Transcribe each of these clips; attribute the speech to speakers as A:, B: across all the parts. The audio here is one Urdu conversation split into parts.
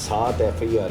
A: 7 FIR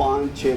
A: 5-6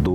B: 2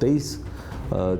B: 23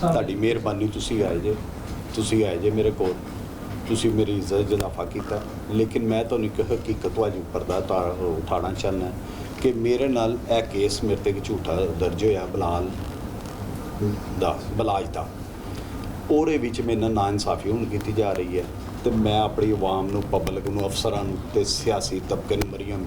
A: ਤੁਹਾਡੀ ਮਿਹਰਬਾਨੀ, ਤੁਸੀਂ ਆਏ ਜੇ ਮੇਰੇ ਕੋਲ, ਤੁਸੀਂ ਮੇਰੀ ਇੱਜ਼ਤ ਇਜ਼ਾਫਾ ਕੀਤਾ। ਲੇਕਿਨ ਮੈਂ ਤੁਹਾਨੂੰ ਇੱਕ ਹਕੀਕਤ ਵਾਲੀ ਪਰਦਾ ਉਠਾਉਣਾ ਚਾਹੁੰਦਾ ਕਿ ਮੇਰੇ ਨਾਲ ਇਹ ਕੇਸ ਮੇਰੇ ਤੇ ਇੱਕ ਝੂਠਾ ਦਰਜ ਹੋਇਆ ਬਲਾਜ ਦਾ। ਉਹਦੇ ਵਿੱਚ ਮੇਰੇ ਨਾਲ ਨਾਇਨਸਾਫੀ ਹੁਣ ਕੀਤੀ ਜਾ ਰਹੀ ਹੈ, ਤੇ ਮੈਂ ਆਪਣੀ ਆਵਾਮ ਨੂੰ, ਪਬਲਿਕ ਨੂੰ, ਅਫਸਰਾਂ ਨੂੰ ਤੇ ਸਿਆਸੀ ਤਬਕੇ ਨੂੰ ਮਰੀਮ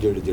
A: ਜਿਹੜੀ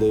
A: ਦੇ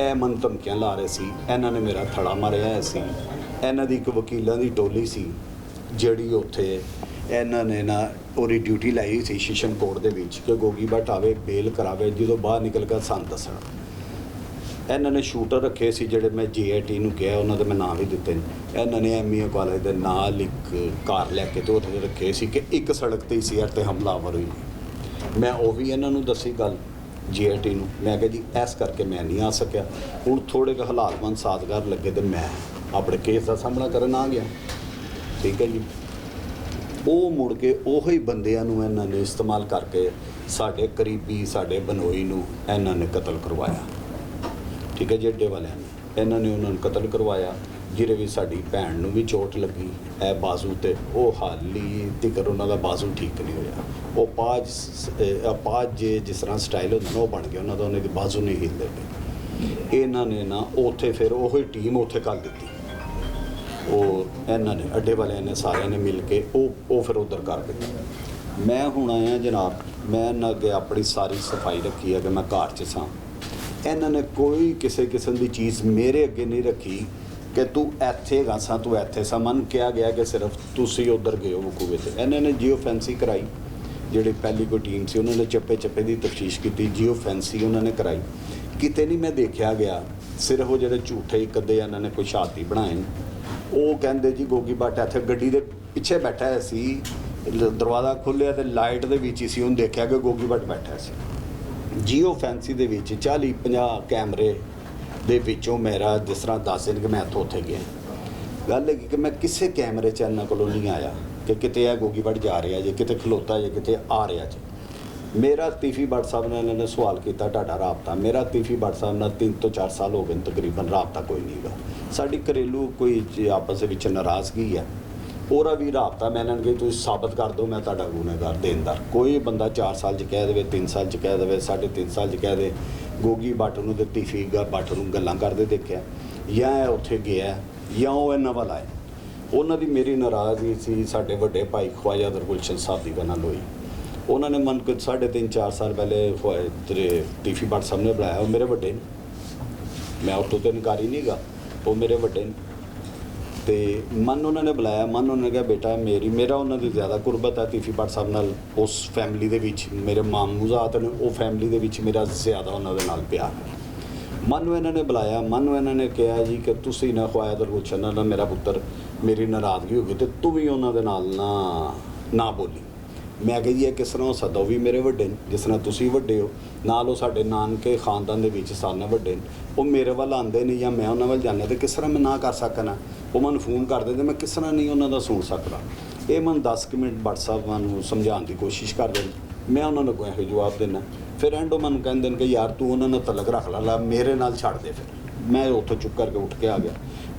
A: ਇਹ ਮਨ ਧਮਕੀਆਂ ਲਾ ਰਹੇ ਸੀ, ਇਹਨਾਂ ਨੇ ਮੇਰਾ ਥੜਾ ਮਾਰਿਆ ਹੋਇਆ ਸੀ। ਇਹਨਾਂ ਦੀ ਇੱਕ ਵਕੀਲਾਂ ਦੀ ਟੋਲੀ ਸੀ ਜਿਹੜੀ ਉੱਥੇ ਇਹਨਾਂ ਨੇ ਨਾ ਉਹਦੀ ਡਿਊਟੀ ਲਾਈ ਸੀ ਸ਼ਿਸ਼ਨ ਕੋਰਟ ਦੇ ਵਿੱਚ ਕਿ ਗੋਗੀ ਭੱਟ ਆਵੇ, ਬੇਲ ਕਰਾਵੇ, ਜਦੋਂ ਬਾਹਰ ਨਿਕਲ ਕੇ ਸਾਨੂੰ ਦੱਸਣਾ। ਇਹਨਾਂ ਨੇ ਸ਼ੂਟਰ ਰੱਖੇ ਸੀ ਜਿਹੜੇ ਮੈਂ GATI ਨੂੰ ਕਿਹਾ, ਉਹਨਾਂ ਦੇ ਮੈਂ ਨਾਂ ਵੀ ਦਿੱਤੇ। ਇਹਨਾਂ ਨੇ MEA ਕਾਲਜ ਦੇ ਨਾਲ ਇੱਕ ਕਾਰ ਲੈ ਕੇ ਤੇ ਉੱਥੇ ਰੱਖੇ ਸੀ ਕਿ ਇੱਕ ਸੜਕ ਤੇ CR ਤੇ ਹਮਲਾਵਰ ਹੋਈ। ਮੈਂ ਉਹ ਵੀ ਇਹਨਾਂ ਨੂੰ ਦੱਸੀ ਗੱਲ GATI ਨੂੰ। ਮੈਂ ਕਿਹਾ ਜੀ ਇਸ ਕਰਕੇ ਮੈਂ ਨਹੀਂ ਆ ਸਕਿਆ, ਹੁਣ ਥੋੜ੍ਹੇ ਕੁ ਹਾਲਾਤ ਸਾਜ਼ਗਾਰ ਲੱਗੇ ਤੇ ਮੈਂ ਆਪਣੇ ਕੇਸ ਦਾ ਸਾਹਮਣਾ ਕਰਨ ਆ ਗਿਆ। ਠੀਕ ਹੈ ਜੀ। ਉਹ ਮੁੜ ਕੇ ਉਹੀ ਬੰਦਿਆਂ ਨੂੰ ਇਹਨਾਂ ਨੇ ਇਸਤੇਮਾਲ ਕਰਕੇ ਸਾਡੇ ਕਰੀਬੀ, ਸਾਡੇ ਬਨੋਈ ਨੂੰ ਇਹਨਾਂ ਨੇ ਕਤਲ ਕਰਵਾਇਆ। ਠੀਕ ਹੈ ਜੀ। ਅੱਡੇ ਵਾਲਿਆਂ ਨੇ ਇਹਨਾਂ ਨੇ ਉਹਨਾਂ ਨੂੰ ਕਤਲ ਕਰਵਾਇਆ, ਜਿਹਦੇ ਵਿੱਚ ਸਾਡੀ ਭੈਣ ਨੂੰ ਵੀ ਚੋਟ ਲੱਗੀ ਇਹ ਬਾਜ਼ੂ ਤੇ। ਉਹ ਹਾਲੀ ਤੀਕਰ ਉਹਨਾਂ ਦਾ ਬਾਜ਼ੂ ਠੀਕ ਨਹੀਂ ਹੋਇਆ। ਉਹ ਪਾਜ ਜੇ ਜਿਸ ਤਰ੍ਹਾਂ ਸਟਾਈਲ ਹੁੰਦਾ ਨਾ ਉਹ ਬਣ ਗਿਆ ਉਹਨਾਂ ਦਾ, ਉਹਨਾਂ ਦੇ ਬਾਜ਼ੂ ਨਹੀਂ ਹਿੱਲਦੇ ਪਏ। ਇਹਨਾਂ ਨੇ ਨਾ ਉੱਥੇ ਫਿਰ ਉਹੀ ਟੀਮ ਉੱਥੇ ਕਰ ਦਿੱਤੀ। ਉਹ ਇਹਨਾਂ ਨੇ ਅੱਡੇ ਵਾਲਿਆਂ ਨੇ ਸਾਰਿਆਂ ਨੇ ਮਿਲ ਕੇ ਉਹ ਫਿਰ ਉੱਧਰ ਕਰ ਦਿੱਤੀ। ਮੈਂ ਹੁਣ ਆਇਆ ਜਨਾਬ ਮੈਂ ਇਹਨਾਂ ਅੱਗੇ ਆਪਣੀ ਸਾਰੀ ਸਫਾਈ ਰੱਖੀ ਹੈ ਕਿ ਮੈਂ ਘਰ 'ਚ ਸਾਂ। ਇਹਨਾਂ ਨੇ ਕੋਈ ਕਿਸੇ ਕਿਸਮ ਦੀ ਚੀਜ਼ ਮੇਰੇ ਅੱਗੇ ਨਹੀਂ ਰੱਖੀ ਕਿ ਤੂੰ ਇੱਥੇ ਹੈਗਾ ਸਾਂ, ਤੂੰ ਇੱਥੇ ਸਾਂ। ਮਨ ਕਿਹਾ ਗਿਆ ਕਿ ਸਿਰਫ ਤੁਸੀਂ ਉੱਧਰ ਗਏ ਹੋ ਵਕੂਵੇ 'ਤੇ। ਇਹਨਾਂ ਨੇ ਜੀਓ ਫੈਂਸੀ ਕਰਾਈ, ਜਿਹੜੀ ਪਹਿਲੀ ਕੋਈ ਟੀਮ ਸੀ ਉਹਨਾਂ ਨੇ ਚੱਪੇ ਚੱਪੇ ਦੀ ਤਫਤੀਸ਼ ਕੀਤੀ, ਜੀਓ ਫੈਂਸੀ ਉਹਨਾਂ ਨੇ ਕਰਾਈ। ਕਿਤੇ ਨਹੀਂ ਮੈਂ ਦੇਖਿਆ ਗਿਆ, ਸਿਰਫ ਉਹ ਜਿਹੜੇ ਝੂਠੇ ਇੱਕ ਅੱਧੇ ਇਹਨਾਂ ਨੇ ਕੋਈ ਸ਼ਾਤੀ ਬਣਾਏ ਨੇ। ਉਹ ਕਹਿੰਦੇ ਜੀ ਗੋਗੀ ਭੱਟ ਇੱਥੇ ਗੱਡੀ ਦੇ ਪਿੱਛੇ ਬੈਠਾ ਹੋਇਆ ਸੀ, ਦਰਵਾਜ਼ਾ ਖੁੱਲ੍ਹਿਆ ਤੇ ਲਾਈਟ ਦੇ ਵਿੱਚ ਹੀ ਸੀ, ਉਹਨੇ ਦੇਖਿਆ ਕਿ ਗੋਗੀ ਭੱਟ ਬੈਠਾ ਸੀ। ਜੀਓ ਫੈਂਸੀ ਦੇ ਵਿੱਚ 40-50 ਕੈਮਰੇ ਦੇ ਵਿੱਚੋਂ ਮੇਰਾ ਜਿਸ ਤਰ੍ਹਾਂ 10 ਦਿਨ ਕਿ ਮੈਂ ਇੱਥੋਂ ਉੱਥੇ ਗਿਆ। ਗੱਲ ਹੈ ਕਿ ਮੈਂ ਕਿਸੇ ਕੈਮਰੇ 'ਚ ਇਹਨਾਂ ਕੋਲੋਂ ਨਹੀਂ ਆਇਆ ਕਿ ਕਿਤੇ ਇਹ ਗੋਗੀ ਭੱਟ ਜਾ ਰਿਹਾ ਜੇ, ਕਿਤੇ ਖਲੋਤਾ ਜੇ, ਕਿਤੇ ਆ ਰਿਹਾ ਜੇ। ਮੇਰਾ ਤੀਫੀ ਭੱਟ ਸਾਹਿਬ ਨਾਲ ਇਹਨਾਂ ਨੇ ਸਵਾਲ ਕੀਤਾ ਤੁਹਾਡਾ ਰਾਬਤਾ। ਮੇਰਾ ਤੀਫੀ ਭੱਟ ਸਾਹਿਬ ਨਾਲ 3 ਤੋਂ 4 ਸਾਲ ਹੋ ਗਏ ਤਕਰੀਬਨ, ਰਾਬਤਾ ਕੋਈ ਨਹੀਂ ਗਾ। ਸਾਡੀ ਘਰੇਲੂ ਕੋਈ ਆਪਸ ਦੇ ਵਿੱਚ ਨਾਰਾਜ਼ਗੀ ਹੈ, ਉਹਦਾ ਵੀ ਰਾਬਤਾ ਮੈਂ ਇਹਨਾਂ ਨੂੰ ਕਿ ਤੁਸੀਂ ਸਾਬਤ ਕਰ ਦਿਓ ਮੈਂ ਤੁਹਾਡਾ ਗੁਨਾਹਗਾਰ ਦੇਣਦਾਰ। ਕੋਈ ਬੰਦਾ 4 ਸਾਲ 'ਚ ਕਹਿ ਦੇਵੇ, 3 ਸਾਲ 'ਚ ਕਹਿ ਦੇਵੇ, 3.5 ਸਾਲ 'ਚ ਕਹਿ ਦੇ ਗੋਗੀ ਭੱਟ ਨੂੰ ਤੇ ਤੀਫੀ ਭੱਟ ਨੂੰ ਗੱਲਾਂ ਕਰਦੇ ਦੇਖਿਆ, ਜਾਂ ਇਹ ਉੱਥੇ ਗਿਆ ਜਾਂ ਉਹ ਇਹਨਾਂ ਵੱਲ ਆਏ। ਉਹਨਾਂ ਦੀ ਮੇਰੀ ਨਾਰਾਜ਼ਗੀ ਸੀ ਸਾਡੇ ਵੱਡੇ ਭਾਈ ਖਵਾਜਾ ਗੁਲਸ਼ਨ ਸਾਹਿਬ ਦੀ ਨਾਲ ਹੋਈ। ਉਹਨਾਂ ਨੇ ਮਨ ਕੁਝ 3.5-4 ਸਾਲ ਪਹਿਲੇ ਤੇਰੇ ਤੀਫੀ ਭੱਟ ਸਾਹਿਬ ਨੇ ਬੁਲਾਇਆ। ਉਹ ਮੇਰੇ ਵੱਡੇ ਨੇ, ਮੈਂ ਉੱਥੋਂ ਤੇ ਇਨਕਾਰੀ ਨਹੀਂ ਗਾ, ਉਹ ਮੇਰੇ ਵੱਡੇ ਨੇ। ਤੇ ਮਨ ਉਹਨਾਂ ਨੇ ਬੁਲਾਇਆ, ਮਨ ਉਹਨਾਂ ਨੇ ਕਿਹਾ ਬੇਟਾ ਮੇਰਾ ਉਹਨਾਂ ਦੀ ਜ਼ਿਆਦਾ ਕੁਰਬਤ ਹੈ ਤੀਫੀ ਭੱਟ ਸਾਹਿਬ ਨਾਲ। ਉਸ ਫੈਮਿਲੀ ਦੇ ਵਿੱਚ ਮੇਰੇ ਮਾਮੂਜ਼ਾਤ ਨੇ, ਉਹ ਫੈਮਿਲੀ ਦੇ ਵਿੱਚ ਮੇਰਾ ਜ਼ਿਆਦਾ ਉਹਨਾਂ ਦੇ ਨਾਲ ਪਿਆਰ ਹੈ। ਮਨ ਨੂੰ ਇਹਨਾਂ ਨੇ ਬੁਲਾਇਆ, ਮਨ ਨੂੰ ਇਹਨਾਂ ਨੇ ਕਿਹਾ ਜੀ ਕਿ ਤੁਸੀਂ ਨਾ ਖਵਾਜਾ ਗੁਲਸ਼ਨ ਨਾਲ ਮੇਰਾ ਪੁੱਤਰ ਮੇਰੀ ਨਾਰਾਜ਼ਗੀ ਹੋ ਗਈ ਤੇ ਤੂੰ ਵੀ ਉਹਨਾਂ ਦੇ ਨਾਲ ਨਾ ਬੋਲੀ। ਮੈਂ ਕਿਹਾ ਜੀ ਇਹ ਕਿਸ ਤਰ੍ਹਾਂ ਹੋ ਸਕਦਾ, ਉਹ ਵੀ ਮੇਰੇ ਵੱਡੇ ਨੇ ਜਿਸ ਤਰ੍ਹਾਂ ਤੁਸੀਂ ਵੱਡੇ ਹੋ, ਨਾਲ ਉਹ ਸਾਡੇ ਨਾਨਕੇ ਖਾਨਦਾਨ ਦੇ ਵਿੱਚ ਸਾਰੇ ਨਾਲ ਵੱਡੇ ਨੇ। ਉਹ ਮੇਰੇ ਵੱਲ ਆਉਂਦੇ ਨੇ ਜਾਂ ਮੈਂ ਉਹਨਾਂ ਵੱਲ ਜਾਂਦਾ ਤੇ ਕਿਸ ਤਰ੍ਹਾਂ ਮੈਂ ਨਾ ਕਰ ਸਕਣਾ। ਉਹ ਮੈਨੂੰ ਫੋਨ ਕਰਦੇ ਤੇ ਮੈਂ ਕਿਸ ਤਰ੍ਹਾਂ ਨਹੀਂ ਉਹਨਾਂ ਦਾ ਸੁਣ ਸਕਦਾ। ਇਹ ਮੈਨੂੰ 10 ਮਿੰਟ ਭੱਟ ਸਾਹਿਬ ਨੂੰ ਸਮਝਾਉਣ ਦੀ ਕੋਸ਼ਿਸ਼ ਕਰਦੇ ਨੇ, ਮੈਂ ਉਹਨਾਂ ਨੂੰ ਇਹੋ ਜਵਾਬ ਦਿੰਦਾ। ਫਿਰ ਐਂਡ ਉਹ ਮੈਨੂੰ ਕਹਿੰਦੇ ਨੇ ਕਿ ਯਾਰ ਤੂੰ ਉਹਨਾਂ ਨਾਲ ਤਲਕ ਰੱਖ ਲਾ, ਮੇਰੇ ਨਾਲ ਛੱਡ ਦੇ। ਫਿਰ ਮੈਂ ਉੱਥੋਂ ਚੁੱਪ ਕਰਕੇ ਉੱਠ ਕੇ ਆ ਗਿਆ।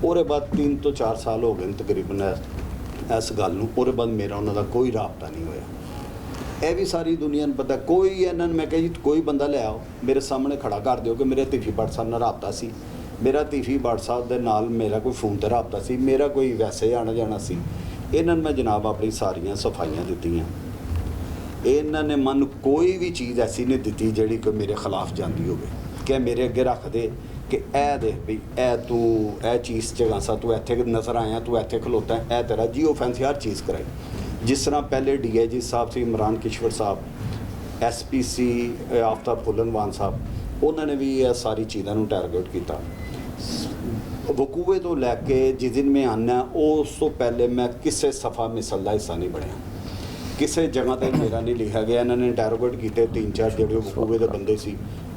A: ਉਹਦੇ ਬਾਅਦ 3 ਤੋਂ 4 ਸਾਲ ਹੋ ਗਏ ਤਕਰੀਬਨ ਇਸ ਗੱਲ ਨੂੰ। ਉਹਦੇ ਬਾਅਦ ਮੇਰਾ ਉਹਨਾਂ ਦਾ ਕੋਈ ਰਾਬਤਾ ਨਹੀਂ ਹੋਇਆ। ਇਹ ਵੀ ਸਾਰੀ ਦੁਨੀਆ ਨੂੰ ਪਤਾ। ਕੋਈ ਇਹਨਾਂ ਨੂੰ ਮੈਂ ਕਿਹਾ ਜੀ ਕੋਈ ਬੰਦਾ ਲਿਆਓ ਮੇਰੇ ਸਾਹਮਣੇ ਖੜਾ ਕਰ ਦਿਓ ਕਿ ਮੇਰੇ ਤੀਫੀ ਭੱਟ ਸਾਹਿਬ ਨਾਲ ਰਾਬਤਾ ਸੀ, ਮੇਰਾ ਤੀਫੀ ਭੱਟ ਸਾਹਿਬ ਦੇ ਨਾਲ ਮੇਰਾ ਕੋਈ ਫੋਨ 'ਤੇ ਰਾਬਤਾ ਸੀ, ਮੇਰਾ ਕੋਈ ਵੈਸੇ ਆਉਣਾ ਜਾਣਾ ਸੀ। ਇਹਨਾਂ ਨੂੰ ਮੈਂ ਜਨਾਬ ਆਪਣੀ ਸਾਰੀਆਂ ਸਫਾਈਆਂ ਦਿੱਤੀਆਂ। ਇਹਨਾਂ ਨੇ ਮਨ ਕੋਈ ਵੀ ਚੀਜ਼ ਐਸੀ ਨਹੀਂ ਦਿੱਤੀ ਜਿਹੜੀ ਕੋਈ ਮੇਰੇ ਖਿਲਾਫ ਜਾਂਦੀ ਹੋਵੇ ਕਿ ਮੇਰੇ ਅੱਗੇ ਰੱਖ ਦੇ ਕਿ ਇਹ ਦੇਖ ਵੀ ਇਹ ਤੂੰ ਇਹ ਚੀਜ਼ ਜਗ੍ਹਾ ਸਾ, ਤੂੰ ਇੱਥੇ ਨਜ਼ਰ ਆਇਆ, ਤੂੰ ਇੱਥੇ ਖਲੋਤਾ, ਇਹ ਤੇਰਾ ਜੀਓ ਫੈਂਸੀ ਹਰ ਚੀਜ਼ ਕਰਾਈ। ਜਿਸ ਤਰ੍ਹਾਂ ਪਹਿਲੇ DIG ਸਾਹਿਬ ਸੀ ਇਮਰਾਨ ਕਿਸ਼ਵਰ ਸਾਹਿਬ, SPC ਆਫਤਾਬ ਭੁੱਲਨਵਾਨ ਸਾਹਿਬ, ਉਹਨਾਂ ਨੇ ਵੀ ਇਹ ਸਾਰੀ ਚੀਜ਼ਾਂ ਨੂੰ ਟਾਰਗੇਟ ਕੀਤਾ। ਵਕੂਵੇ ਤੋਂ ਲੈ ਕੇ ਜਿਸ ਦਿਨ ਮੈਂ ਆਨਾ ਉਸ ਤੋਂ ਪਹਿਲੇ ਮੈਂ ਕਿਸੇ ਸਫਾ ਮਿਸਲ ਦਾ ਹਿੱਸਾ ਨਹੀਂ ਬਣਿਆ, ਕਿਸੇ ਜਗ੍ਹਾ 'ਤੇ ਮੇਰਾ ਨਹੀਂ ਲਿਖਿਆ ਗਿਆ। ਇਹਨਾਂ ਨੇ ਇੰਟੈਰੋਗੇਟ ਕੀਤੇ 3-4 ਜਿਹੜੇ ਵਕੂਵੇ ਦੇ ਬੰਦੇ ਸੀ,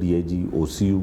B: DIG OCU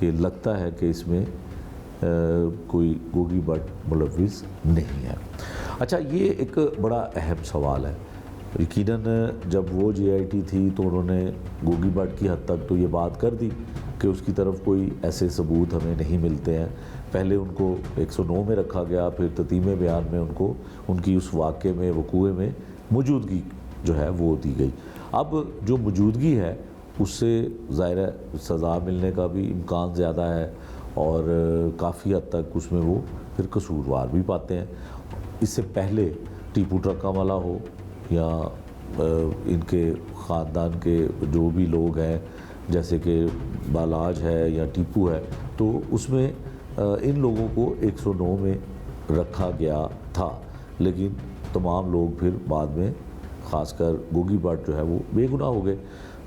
B: کہ لگتا ہے کہ اس میں کوئی گوگی بٹ ملوث نہیں ہے۔ اچھا، یہ ایک بڑا اہم سوال ہے۔ یقیناً جب وہ جے آئی ٹی تھی تو انہوں نے گوگی بٹ کی حد تک تو یہ بات کر دی کہ اس کی طرف کوئی ایسے ثبوت ہمیں نہیں ملتے ہیں۔ پہلے ان کو 109 میں رکھا گیا، پھر تتیم بیان میں ان کو ان کی اس واقعے میں وقوعے میں موجودگی جو ہے وہ دی گئی۔ اب جو موجودگی ہے اس سے ظاہر ہے سزا ملنے کا بھی امکان زیادہ ہے، اور کافی حد تک اس میں وہ پھر قصوروار بھی پاتے ہیں۔ اس سے پہلے ٹیپو ٹرکاں والا ہو یا ان کے خاندان کے جو بھی لوگ ہیں، جیسے کہ بالاج ہے یا ٹیپو ہے، تو اس میں ان لوگوں کو 109 میں رکھا گیا تھا، لیکن تمام لوگ پھر بعد میں، خاص کر گوگی بٹ جو ہے وہ بے گناہ ہو گئے۔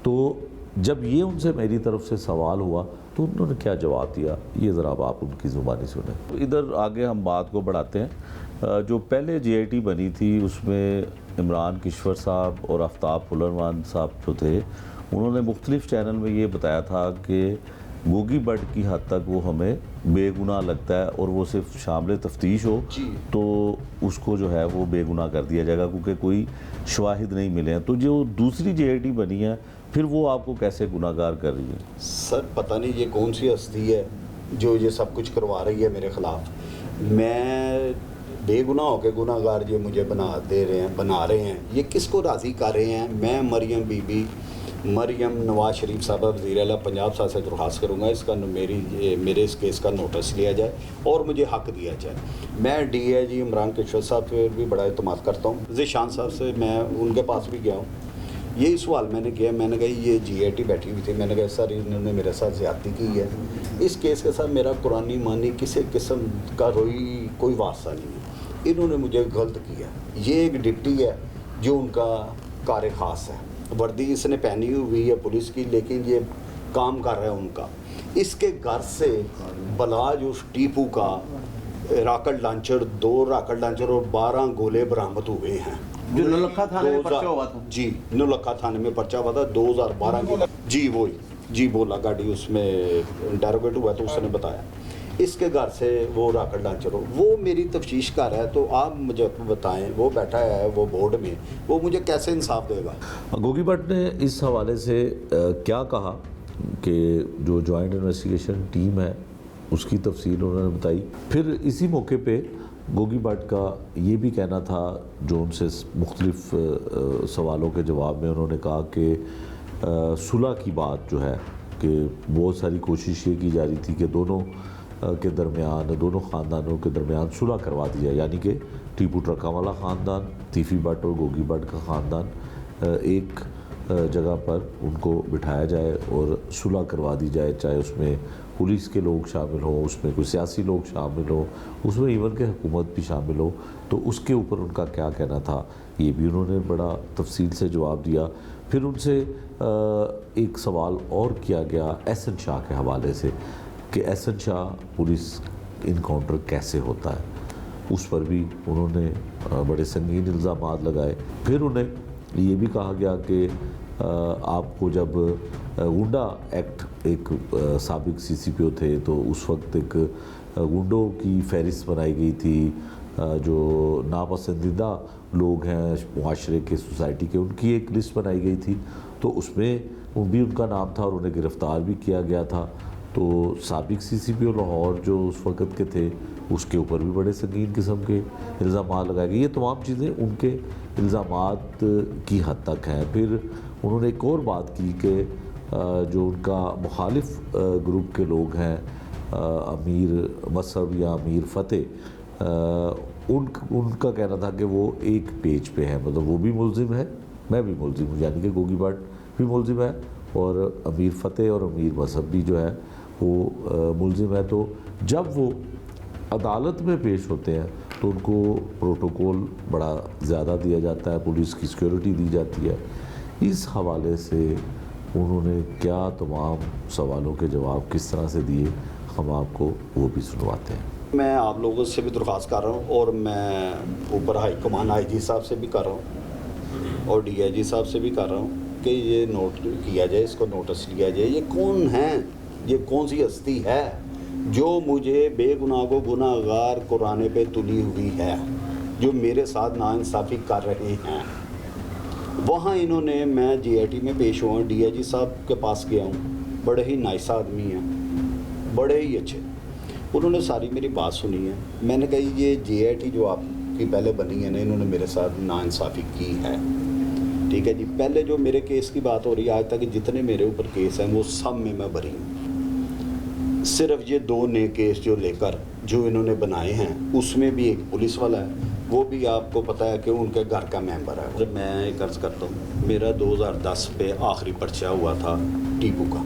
B: تو جب یہ ان سے میری طرف سے سوال ہوا تو انہوں نے کیا جواب دیا، یہ ذرا آپ ان کی زبانی سنیں۔ ادھر آگے ہم بات کو بڑھاتے ہیں۔ جو پہلے جے آئی ٹی بنی تھی اس میں عمران کشور صاحب اور آفتاب پھلروان صاحب جو تھے، انہوں نے مختلف چینل میں یہ بتایا تھا کہ گوگی بٹ کی حد تک وہ ہمیں بے گناہ لگتا ہے، اور وہ صرف شامل تفتیش ہو تو اس کو جو ہے وہ بے گناہ کر دیا جائے گا، کیونکہ کوئی شواہد نہیں ملے ہیں۔ تو جو دوسری جے آئی ٹی بنی ہے پھر وہ آپ کو کیسے گناہ گار کر رہی ہے؟
A: سر پتہ نہیں یہ کون سی ہستی ہے جو یہ سب کچھ کروا رہی ہے میرے خلاف۔ میں بے گناہ ہو کے گناہ گار یہ مجھے بنا رہے ہیں، یہ کس کو راضی کر رہے ہیں؟ میں مریم بی بی مریم نواز شریف صاحبہ وزیر اعلیٰ پنجاب صاحب سے درخواست کروں گا اس کا میرے اس کیس کا نوٹس لیا جائے اور مجھے حق دیا جائے۔ میں ڈی آئی جی عمران کشور صاحب پہ بھی بڑا اعتماد کرتا ہوں، ذیشان صاحب سے میں ان کے پاس بھی گیا ہوں، یہی سوال میں نے کیا۔ میں نے کہا یہ جی آئی ٹی بیٹھی ہوئی تھی، میں نے کہا سر انہوں نے میرے ساتھ زیادتی کی ہے، اس کیس کے ساتھ میرا قرآن مانی کسی قسم کا کوئی واسطہ نہیں ہے، انہوں نے مجھے غلط کیا۔ یہ ایک ڈپٹی ہے جو ان کا کار خاص ہے، وردی اس نے پہنی ہوئی ہے پولیس کی، لیکن یہ کام کر رہا ہے ان کا۔ اس کے گھر سے بلاج اس ٹیپو کا راکٹ لانچر، 2 راکٹ لانچر اور 12 گولے برآمد ہوئے ہیں۔
C: جو نولکھا تھانے میں پرچہ ہوا تھا؟
A: جی نولکھا تھانے میں پرچہ ہوا تھا 2012 کی۔ جی وہی، جی بولا گاڑی اس میں انٹیروگیٹ ہوا تو اس نے بتایا اس کے گھر سے وہ راکٹ لانچر ہو۔ وہ میری تفتیش کر رہا ہے، تو آپ مجھے بتائیں، وہ بیٹھا ہے وہ بورڈ میں، وہ مجھے کیسے انصاف دے گا؟
B: گوگی بٹ نے اس حوالے سے کیا کہا کہ جو جوائنٹ انویسٹیگیشن ٹیم ہے اس کی تفصیل انہوں نے بتائی۔ پھر اسی موقع پہ گوگی بٹ کا یہ بھی کہنا تھا، جو ان سے مختلف سوالوں کے جواب میں انہوں نے کہا کہ صلح کی بات جو ہے کہ بہت ساری کوشش یہ کی جا رہی تھی کہ دونوں کے درمیان، دونوں خاندانوں کے درمیان صلح کروا دی جائے، یعنی کہ ٹیپو ٹرکاں والا خاندان، تیفی بٹ اور گوگی بٹ کا خاندان ایک جگہ پر ان کو بٹھایا جائے اور صلح کروا دی جائے، چاہے اس میں پولیس کے لوگ شامل ہوں، اس میں کوئی سیاسی لوگ شامل ہوں، اس میں ایون کہ حکومت بھی شامل ہو۔ تو اس کے اوپر ان کا کیا کہنا تھا یہ بھی انہوں نے بڑا تفصیل سے جواب دیا۔ پھر ان سے ایک سوال اور کیا گیا احسن شاہ کے حوالے سے کہ احسن شاہ پولیس انکاؤنٹر کیسے ہوتا ہے، اس پر بھی انہوں نے بڑے سنگین الزامات لگائے۔ پھر انہیں یہ بھی کہا گیا کہ آپ کو جب گنڈا ایکٹ، ایک سابق سی سی پی او تھے تو اس وقت ایک گنڈوں کی فہرست بنائی گئی تھی، جو ناپسندیدہ لوگ ہیں معاشرے کے، سوسائٹی کے، ان کی ایک لسٹ بنائی گئی تھی، تو اس میں بھی ان کا نام تھا اور انہیں گرفتار بھی کیا گیا تھا۔ تو سابق سی سی پی او لاہور جو اس وقت کے تھے اس کے اوپر بھی بڑے سنگین قسم کے الزامات لگائے گئے۔ یہ تمام چیزیں ان کے الزامات کی حد تک ہیں۔ پھر انہوں نے ایک اور بات کی کہ جو ان کا مخالف گروپ کے لوگ ہیں، امیر مصعب یا امیر فتح، ان کا کہنا تھا کہ وہ ایک پیج پہ ہیں، مطلب وہ بھی ملزم ہے، میں بھی ملزم ہوں، یعنی کہ گوگی بٹ بھی ملزم ہے اور امیر فتح اور امیر مصعب بھی جو ہے وہ ملزم ہے۔ تو جب وہ عدالت میں پیش ہوتے ہیں تو ان کو پروٹوکول بڑا زیادہ دیا جاتا ہے، پولیس کی سیکیورٹی دی جاتی ہے۔ اس حوالے سے انہوں نے کیا تمام سوالوں کے جواب کس طرح سے دیے، ہم آپ کو وہ بھی سنواتے ہیں۔
A: میں آپ لوگوں سے بھی درخواست کر رہا ہوں اور میں اوپر ہائی کمان آئی جی صاحب سے بھی کر رہا ہوں اور ڈی آئی جی صاحب سے بھی کر رہا ہوں کہ یہ نوٹ کیا جائے، اس کو نوٹس لیا جائے، یہ کون ہیں یہ کون سی ہستی ہے جو مجھے بے گناہ کو گناہ گار قرآن پہ تلی ہوئی ہے، جو میرے ساتھ ناانصافی کر رہے ہیں؟ وہاں انہوں نے، میں جی آئی ٹی میں پیش ہوا ہوں، ڈی آئی جی صاحب کے پاس گیا ہوں، بڑے ہی نائس آدمی ہیں، بڑے ہی اچھے. انہوں نے ساری میری بات سنی ہے. میں نے کہا یہ جی آئی ٹی جو آپ کی پہلے بنی ہے نا، انہوں نے میرے ساتھ ناانصافی کی ہے. ٹھیک ہے جی. پہلے جو میرے کیس کی بات ہو رہی ہے، آج تک جتنے میرے اوپر کیس ہیں وہ سب میں بری ہوں. صرف یہ 2 نئے کیس جو لے کر جو انہوں نے بنائے ہیں، اس میں بھی ایک پولیس والا ہے، وہ بھی آپ کو پتہ ہے کہ ان کے گھر کا ممبر ہے. جب میں ایک عرض کرتا ہوں، میرا 2010 پہ آخری پرچہ ہوا تھا ٹیپو کا،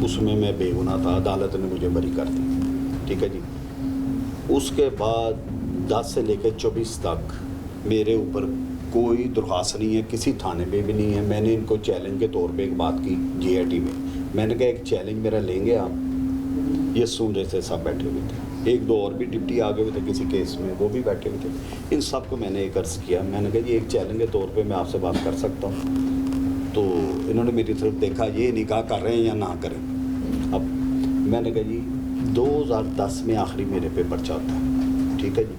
A: اس میں بے گناہ تھا، عدالت نے مجھے بری کر دی. ٹھیک ہے جی. اس کے بعد 10 سے لے کے 24 تک میرے اوپر کوئی درخواست نہیں ہے، کسی تھانے میں بھی نہیں ہے. میں نے ان کو چیلنج کے طور پہ ایک بات کی جی آئی ٹی میں نے کہا ایک چیلنج میرا لیں گے آپ؟ یہ سن رہے تھے، سب بیٹھے ہوئے تھے. 1-2 اور بھی ڈپٹی آگے ہوئے تھے کسی کیس میں، وہ بھی بیٹھے ہوئے تھے. ان سب کو میں نے ایک عرض کیا، میں نے کہا یہ ایک چیلنج کے طور پہ میں آپ سے بات کر سکتا ہوں؟ تو انہوں نے میری طرف دیکھا، یہ نہیں کہا کر رہے ہیں یا نہ کریں. اب میں نے کہا جی 2010 میں آخری میرے پہ پرچہ ہوتا ہے. ٹھیک ہے جی.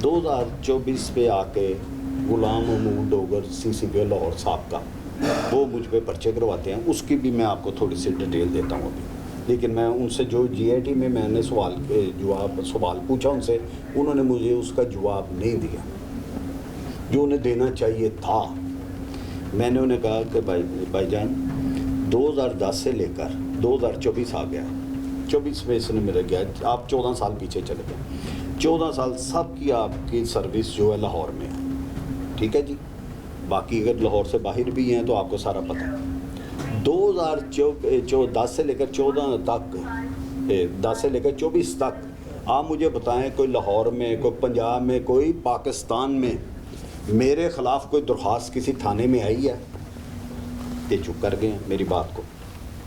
A: 2024 پہ آ کے غلام محمود ڈوگر CCP لاہور صاحب کا وہ مجھ پہ پرچے کرواتے ہیں. اس کی بھی میں آپ کو تھوڑی سی ڈیٹیل دیتا ہوں ابھی. لیکن میں ان سے جو جی آئی ٹی میں نے سوال پوچھا ان سے، انہوں نے مجھے اس کا جواب نہیں دیا جو انہیں دینا چاہیے تھا. میں نے انہیں کہا کہ بھائی جان 2010 سے لے کر 2024 آ گیا، 24 میں اس نے میرا گیا، آپ 14 سال پیچھے چلے گئے. 14 سال سب کی آپ کی سروس جو ہے لاہور میں ہے. ٹھیک ہے جی. باقی اگر لاہور سے باہر بھی ہیں تو آپ کو سارا پتہ ہے. 2010 سے لے کر 14 تک، 10 سے لے کر 24 تک آپ مجھے بتائیں کوئی لاہور میں، کوئی پنجاب میں، کوئی پاکستان میں میرے خلاف کوئی درخواست کسی تھانے میں آئی ہے؟ یہ چپ کر گئے ہیں میری بات کو.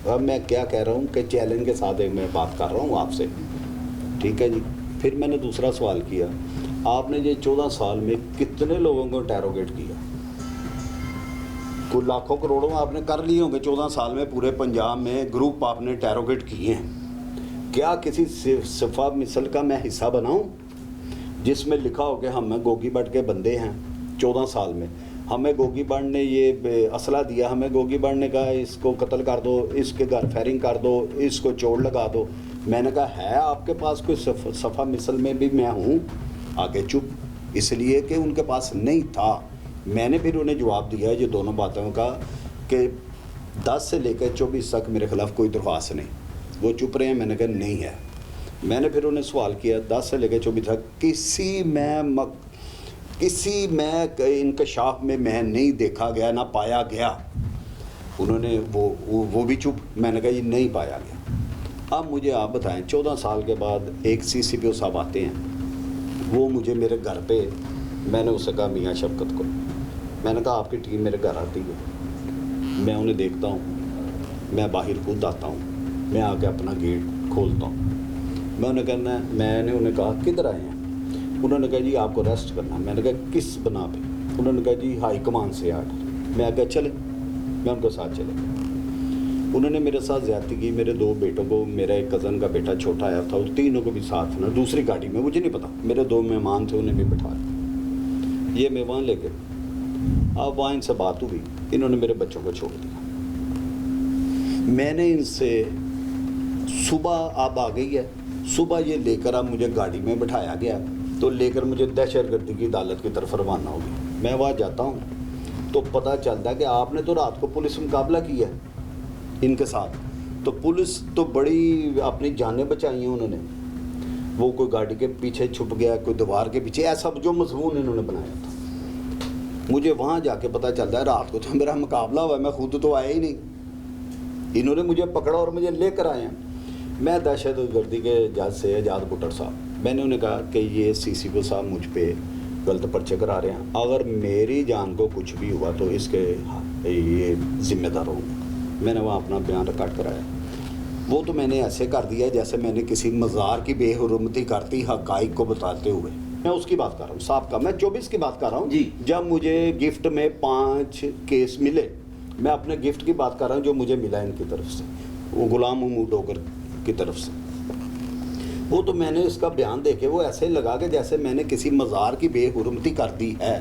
A: اب میں کیا کہہ رہا ہوں کہ چیلنج کے ساتھ میں بات کر رہا ہوں آپ سے. ٹھیک ہے جی. پھر میں نے دوسرا سوال کیا، آپ نے یہ 14 سال میں کتنے لوگوں کو انٹیروگیٹ کیا؟ کوئی لاکھوں کروڑوں آپ نے کر لیے ہوں گے 14 سال میں. پورے پنجاب میں گروپ آپ نے انٹیروگیٹ کیے ہیں. کیا کسی صفا مثل کا میں حصہ بناؤں جس میں لکھا ہو کہ ہم گوگی بٹ کے بندے ہیں؟ 14 سال میں ہمیں گوگی بٹ نے یہ اسلحہ دیا، ہمیں گوگی بٹ نے کہا اس کو قتل کر دو، اس کے گھر فائرنگ کر دو، اس کو چوٹ لگا دو. میں نے کہا ہے آپ کے پاس کوئی صفا مثل میں بھی میں ہوں؟ آگے چپ، اس لیے کہ ان کے پاس نہیں تھا. میں نے پھر انہیں جواب دیا یہ دونوں باتوں کا کہ 10 سے لے کر 24 تک میرے خلاف کوئی درخواست نہیں. وہ چپ رہے ہیں. میں نے کہا نہیں ہے. میں نے پھر انہیں سوال کیا 10 سے لے کر 24 تک کسی میں انکشاف میں نہیں دیکھا گیا، نہ پایا گیا. انہوں نے وہ بھی چپ. میں نے کہا یہ نہیں پایا گیا. اب مجھے آپ بتائیں 14 سال کے بعد ایک CCPO صاحب آتے ہیں، وہ مجھے میرے گھر پہ، میں نے اسے کہا میاں شفقت کو، میں نے کہا آپ کی ٹیم میرے گھر آتی ہے، میں انہیں دیکھتا ہوں، میں باہر خود آتا ہوں، میں آ کے اپنا گیٹ کھولتا ہوں. میں نے انہیں کہا کدھر آئے ہیں؟ انہوں نے کہا جی آپ کو ریسٹ کرنا. میں نے کہا کس بنا پہ؟ انہوں نے کہا جی ہائی کمان سے آرڈر. میں کہا چلے. میں ان کے ساتھ چلے گیا. انہوں نے میرے ساتھ زیادتی کی. میرے 2 بیٹوں کو، میرا ایک کزن کا بیٹا چھوٹا آیا تھا، اور تینوں کو بھی ساتھ نا دوسری گاڑی میں، مجھے نہیں پتا، میرے 2 مہمان تھے انہیں بھی بٹھا لیا. یہ مہمان لے کے اب وہاں ان سے بات ہوئی. انہوں نے میرے بچوں کو چھوڑ دیا. میں نے ان سے صبح اب آ گئی ہے، صبح یہ لے کر اب مجھے گاڑی میں بٹھایا گیا تو لے کر مجھے دہشت گردی کی عدالت کی طرف روانہ ہو گیا. میں وہاں جاتا ہوں تو پتہ چلتا ہے کہ آپ نے تو رات کو پولیس مقابلہ کیا ہے ان کے ساتھ. تو پولیس تو بڑی اپنی جانیں بچائی ہیں انہوں نے. وہ کوئی گاڑی کے پیچھے چھپ گیا، کوئی دیوار کے پیچھے، ایسا جو مضمون انہوں نے بنایا تھا. مجھے وہاں جا کے پتہ چلتا ہے رات کو تو میرا مقابلہ ہوا ہے، میں خود تو آیا ہی نہیں. انہوں نے مجھے پکڑا اور مجھے لے کر آئے ہیں. میں دہشت گردی کے جج سے اعجاز بٹر صاحب، میں نے انہیں کہا کہ یہ CCPO صاحب مجھ پہ غلط پرچے کرا رہے ہیں، اگر میری جان کو کچھ بھی ہوا تو اس کے یہ ذمہ دار ہوں گے. میں نے وہاں اپنا بیان ریکارڈ کرایا. وہ تو میں نے ایسے کر دیا جیسے میں نے کسی مزار کی بے حرمتی کرتی حقائق کو بتاتے ہوئے. میں اس کی بات کر رہا ہوں صاحب کا، میں 24 کی بات کر رہا ہوں
C: جی.
A: جب مجھے گفٹ میں 5 کیس ملے. میں اپنے گفٹ کی بات کر رہا ہوں جو مجھے ملا ان کی طرف سے. وہ غلام محمود ڈوگر کی طرف سے. وہ تو میں نے اس کا بیان دیکھے وہ ایسے لگا کہ جیسے میں نے کسی مزار کی بے حرمتی کر دی ہے.